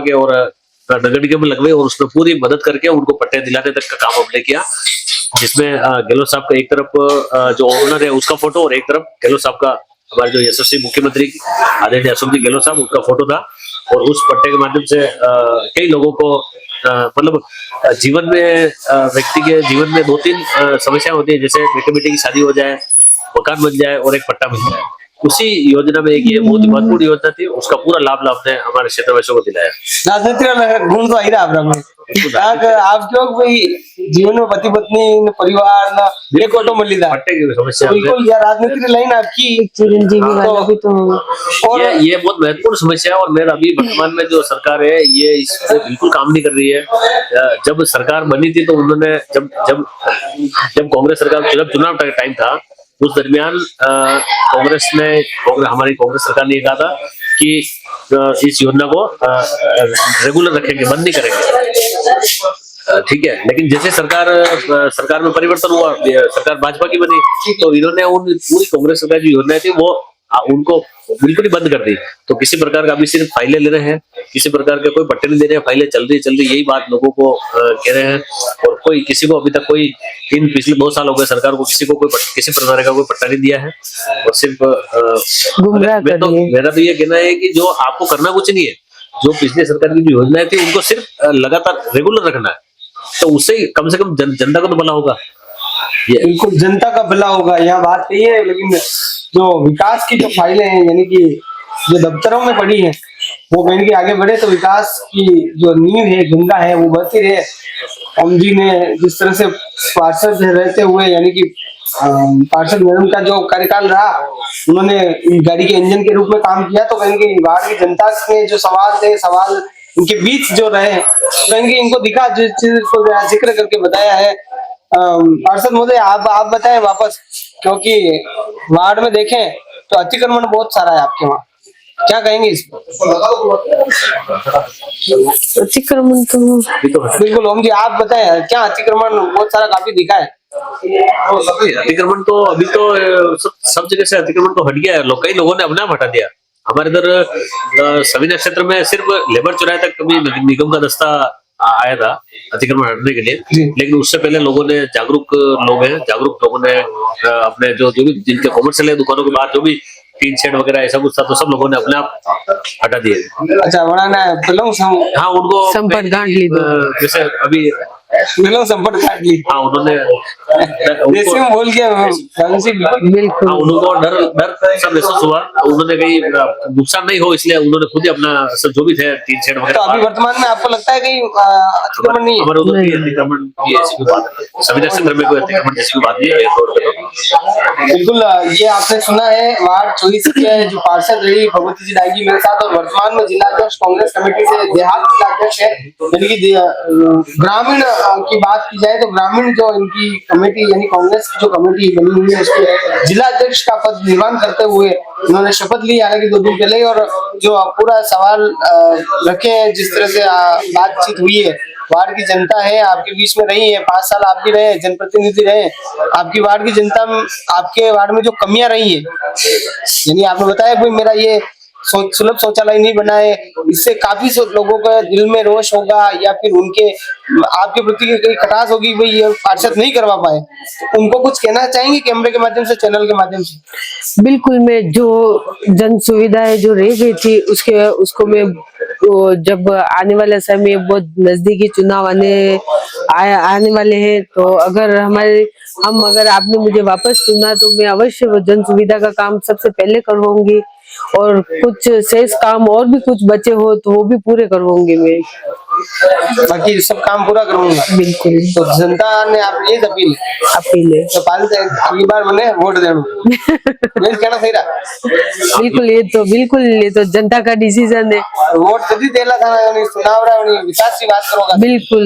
के और नगर निगम में लगवाई और उसमें पूरी मदद करके उनको पट्टे दिलाने तक का काम हमने किया, जिसमें गहलोत साहब का एक तरफ जो ओनर है उसका फोटो और एक तरफ गहलोत साहब का, हमारे जो यशस्वी मुख्यमंत्री आदरणीय अशोक जी गहलोत साहब, उनका फोटो था। और उस पट्टे के माध्यम से कई लोगों को मतलब जीवन में व्यक्ति के जीवन में 2-3 समस्याएं होती है, जैसे बेटे की शादी हो जाए, मकान बन जाए और एक पट्टा मिल जाए। उसी योजना में एक ये बहुत ही महत्वपूर्ण योजना थी, उसका पूरा लाभ हमने हमारे क्षेत्रवासियों को दिलाया। राजनीति में गुण तो आई रहा आप लोग भाई जीवन में पति पत्नी परिवार ना एक ऑटो मिली था पट्टे की समस्या बिल्कुल यार, राजनीति लाइन आपकी चिरंजीवी वाला भी तो और ये बहुत महत्वपूर्ण समस्या है। और मेरा अभी वर्तमान में जो सरकार है ये इस पे बिल्कुल काम नहीं कर रही है। जब सरकार बनी थी तो उन्होंने जब कांग्रेस सरकार चुनाव टाइम था, उस दरमियान हमारी कांग्रेस सरकार ने कहा था कि इस योजना को रेगुलर रखेंगे, बंद नहीं करेंगे, ठीक है। लेकिन जैसे सरकार में परिवर्तन हुआ, सरकार भाजपा की बनी, तो इन्होंने उन पूरी कांग्रेस सरकार की योजनाएं थी वो उनको बिल्कुल ही बंद कर दी। तो किसी प्रकार का अभी सिर्फ फाइलें ले रहे हैं, किसी प्रकार के कोई पट्टे नहीं दे रहे हैं, फाइलें चल रही यही बात लोगों को कह रहे हैं। और कोई किसी को अभी तक पिछले 2 साल हो गए सरकार को किसी को किसी प्रकार का कोई पट्टा नहीं दिया है। और सिर्फ मेरा तो ये कहना है कि जो आपको करना कुछ नहीं है, जो पिछले सरकार की जो योजनाएं थी उनको सिर्फ लगातार रेगुलर रखना है, तो उससे कम से कम जनता को तो भला होगा। बिल्कुल जनता का भला होगा, यहाँ बात यही है। लेकिन जो विकास की जो फाइलें हैं, यानी कि जो दफ्तरों में पड़ी है, वो कहीं आगे बढ़े तो विकास की जो नींव है, गंगा है, वो बढ़ती रहे। हम जी ने जिस तरह से पार्षद रहते हुए, यानी कि पार्षद मैडम का जो कार्यकाल रहा, उन्होंने गाड़ी के इंजन के रूप में काम किया। तो कहीं बाहर की जनता के जो सवाल उनके बीच जो रहे, कहीं इनको दिखा, जिस चीज को जिक्र करके बताया है। पार्षद महोदय आप बताएं वापस, क्योंकि वार्ड में देखें तो अतिक्रमण बहुत सारा है आपके वहाँ, क्या कहेंगे इस अतिक्रमण? तो बिल्कुल ओम जी आप बताएं, क्या अतिक्रमण बहुत सारा काफी दिखा है? अतिक्रमण तो अभी तो सब जगह से अतिक्रमण तो हट गया है, कई लोगों ने अपने आप हटा दिया। हमारे इधर सविना क्षेत्र में सिर्फ लेबर चौराहे तक कभी निगम का दस्ता आया था अतिक्रमण हटने के लिए, लेकिन उससे पहले जागरूक लोगों ने अपने जो भी जिनके कॉमर्शियल है दुकानों के बाहर जो भी टीन शेड वगैरह ऐसा कुछ था, तो सब लोगों ने अपने आप हटा दिए। अच्छा, हाँ, उनको संपर्क गांठ ली, जैसे अभी संपर्क काट ली। हाँ, उन्होंने बोल के बिल्कुल उनको डर सब महसूस हुआ, उन्होंने कहीं नुकसान नहीं हो इसलिए उन्होंने खुद ही अपना सब जो भी थे टीन शेड वगैरह। तो अभी वर्तमान में आपको लगता है कि अतिक्रमण नहीं है? हमारे उधर अतिक्रमण की ऐसी कोई बात नहीं, सविना क्षेत्र में कोई अतिक्रमण जैसी कोई बात नहीं है। बिल्कुल, ये आपने सुना है वार्ड 24 के जो पार्षद रही भगवती जी डांगी मेरे साथ, और वर्तमान में जिला अध्यक्ष कांग्रेस कमेटी से देहात जिला अध्यक्ष है। यानी कि ग्रामीण की बात की जाए तो ग्रामीण जो इनकी कमेटी, यानी कांग्रेस की जो कमेटी बनी हुई है, उसके जिला अध्यक्ष का पद निर्वहन करते हुए उन्होंने शपथ ली, हालांकि 2 दिन पहले। और जो पूरा सवाल रखे हैं, जिस तरह से बातचीत हुई है, वार्ड की जनता है, आपके बीच में रही है, 5 साल आप भी रहे, जनप्रतिनिधि रहे, आपकी वार्ड की जनता, आपके वार्ड में जो कमियां रही है, यानी आपने बताया भाई मेरा ये सुलभ शौचालय नहीं बना है, इससे काफी लोगों का दिल में रोष होगा, या फिर उनके आपके प्रति कोई खटास होगी, भाई ये पार्षद नहीं करवा पाए। तो उनको कुछ कहना चाहेंगे कैमरे के माध्यम से, चैनल के माध्यम से? बिल्कुल, मैं जो जन सुविधाएं जो रह गई थी उसको मैं जब आने वाले समय बहुत नजदीकी चुनाव आने वाले हैं, तो अगर आपने मुझे वापस चुना तो मैं अवश्य वो जन सुविधा का काम सबसे पहले करवाऊंगी, और कुछ शेष काम और भी कुछ बचे हो तो वो भी पूरे करवाऊंगी मैं, बाकी सब काम पूरा करूंगा। बिल्कुल। तो जनता ने आप ये अपील है तो अगली बार मैंने वोट देना कहना सही रहा? बिल्कुल, ये तो जनता का डिसीजन है। वोट जल्दी देला था, चुनाव रहा विकास की बात करोगा? बिल्कुल,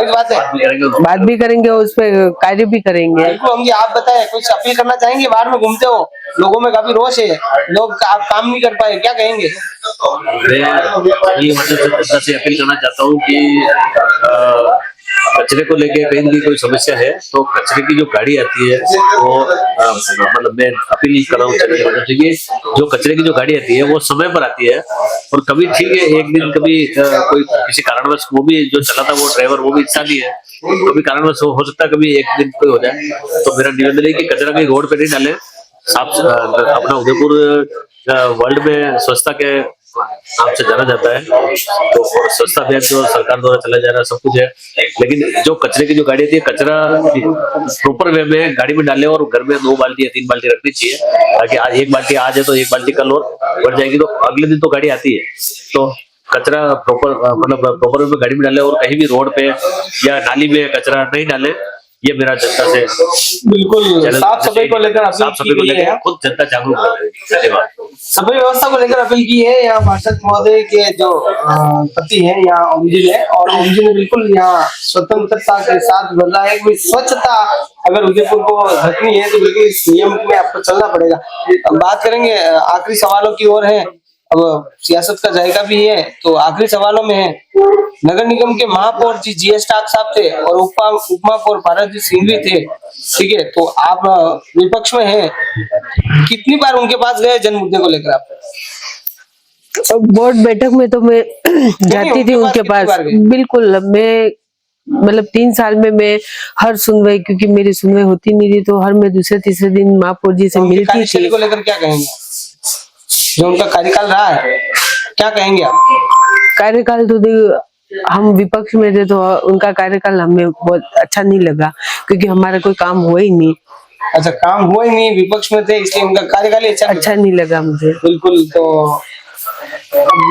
बात है, बात भी करेंगे और उस पर कार्य भी करेंगे। बिल्कुल। आप बताएं, कुछ अपील करना चाहेंगे? बाहर में घूमते हो, लोगों में काफी रोष है, लोग आप काम नहीं कर पाए, क्या कहेंगे? मैं ये मतलब से अपील करना चाहता हूँ कि कचरे को लेके कहीं ना कहीं कोई समस्या है तो कचरे की जो गाड़ी आती है वो मतलब मैं अपील कर रहा हूँ कि जो कचरे की जो गाड़ी आती है वो समय पर आती है। और कभी ठीक है एक दिन कभी कोई किसी कारणवश वो भी जो चला था वो ड्राइवर वो भी इंसान ही है, कभी कारणवश हो सकता है कभी एक दिन कोई हो जाए। तो मेरा निवेदन है कि कचरा कहीं रोड पे नहीं डालें। साफ अपना उदयपुर वर्ल्ड में स्वच्छता के नाम से जाना जाता है, तो और स्वच्छता अभियान जो सरकार द्वारा चला जा रहा है सब कुछ है, लेकिन जो कचरे की जो गाड़ी आती है कचरा प्रॉपर वे में गाड़ी में डाले और घर में 2 बाल्टी या 3 बाल्टी रखनी चाहिए, ताकि आज एक बाल्टी आज है तो एक बाल्टी कल और बढ़ जाएगी तो अगले दिन तो गाड़ी आती है। तो कचरा प्रॉपर मतलब प्रॉपर वे में गाड़ी में डाले और कहीं भी रोड पे या नाली में कचरा नहीं डाले, ये मेरा जनता से बिल्कुल साफ सफाई को लेकर खुद जनता जागरूक है। धन्यवाद। सफाई व्यवस्था को लेकर अपील की है यहाँ पार्षद महोदय के जो पति हैं यहाँ ओम जी ने, और ओम जी ने बिल्कुल यहाँ स्वतंत्रता के साथ बोल रहा है कि स्वच्छता अगर उदयपुर को रखनी है तो बिल्कुल इस नियम में आपको चलना पड़ेगा। अब बात करेंगे आखिरी सवालों की ओर है, अब सियासत का जायका भी है तो आखिरी सवालों में है, नगर निगम के महापौर जी जीएस स्टाक साहब थे और उपमहापौर भारत जी सिंघवी थे, ठीक है, तो आप विपक्ष में हैं, कितनी बार उनके पास गए जन मुद्दे को लेकर आप? बोर्ड बैठक में तो मैं जाती थी उनके पास, बिल्कुल मैं मतलब 3 साल में मैं हर सुनवाई, क्योंकि मेरी सुनवाई होती नहीं थी तो हर मैं दूसरे तीसरे दिन महापौर जी से मिलती थी। को लेकर क्या कहेंगे, जो उनका कार्यकाल रहा है क्या कहेंगे आप? कार्यकाल तो हम विपक्ष में थे तो उनका कार्यकाल हमें बहुत अच्छा नहीं लगा, क्योंकि हमारा कोई काम हुआ ही नहीं। अच्छा, काम हुआ ही नहीं, विपक्ष में थे इसलिए उनका कार्यकाल अच्छा नहीं लगा मुझे। बिल्कुल। तो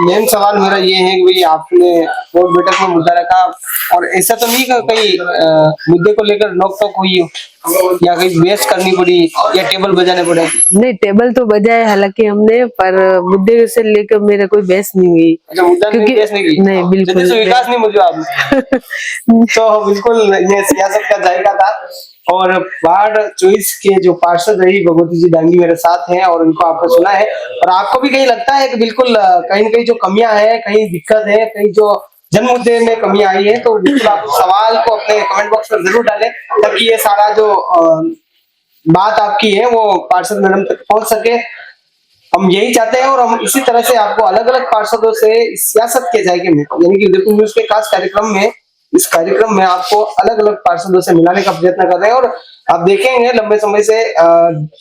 मेन सवाल मेरा ये है कि भाई आपने बोर्ड बैठक में मुद्दा रखा और ऐसा तो नहीं कि कहीं मुद्दे को लेकर नोक-टोक हुई हो या कहीं बहस करनी पड़ी या टेबल बजाने पड़े? नहीं, टेबल तो बजाए हालांकि हमने, पर मुद्दे से लेकर मेरा कोई बहस नहीं हुई। अच्छा, मुद्दा नहीं, बहस नहीं की? नहीं, बिल्कुल विकास नहीं मुझे आपने तो बिल्कुल ये सियासत का जायका था। और वार्ड 24 के जो पार्षद रही भगवती जी डांगी मेरे साथ हैं और उनको आपने सुना है, और आपको भी कहीं लगता है कि बिल्कुल कहीं न कहीं जो कमियां हैं, कहीं दिक्कत है, कहीं जो जन मुद्दे में कमी आई है, तो बिल्कुल आप सवाल को अपने कमेंट बॉक्स में जरूर डालें ताकि ये सारा जो बात आपकी है वो पार्षद मैडम तक पहुंच सके। हम यही चाहते हैं और हम इसी तरह से आपको अलग अलग पार्षदों से सियासत के जायके में, यानी कि उदयपुर न्यूज के खास कार्यक्रम में, इस कार्यक्रम में आपको अलग अलग पार्षदों से मिलाने का प्रयत्न कर रहे हैं। और आप देखेंगे लंबे समय से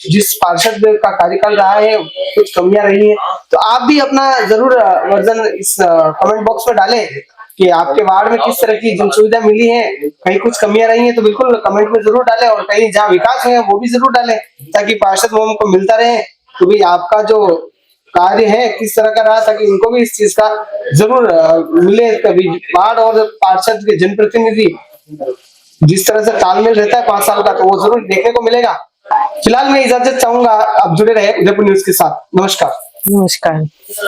जिस पार्षद का कार्यकाल रहा है कुछ कमियां रही हैं, तो आप भी अपना जरूर वर्जन इस कमेंट बॉक्स में डालें कि आपके वार्ड में किस तरह की जन सुविधा मिली है, कहीं कुछ कमियां रही हैं तो बिल्कुल कमेंट में जरूर डालें, और कहीं जहाँ विकास है वो भी जरूर डालें ताकि पार्षद को मिलता रहे तो भाई आपका जो कार्य है किस तरह का रहा, ताकि उनको भी इस चीज का जरूर मिले। कभी वार्ड और पार्षद के जनप्रतिनिधि जिस तरह से तालमेल रहता है 5 साल का, तो वो जरूर देखने को मिलेगा। फिलहाल मैं इजाजत चाहूंगा, आप जुड़े रहे उदयपुर न्यूज के साथ। नमस्कार।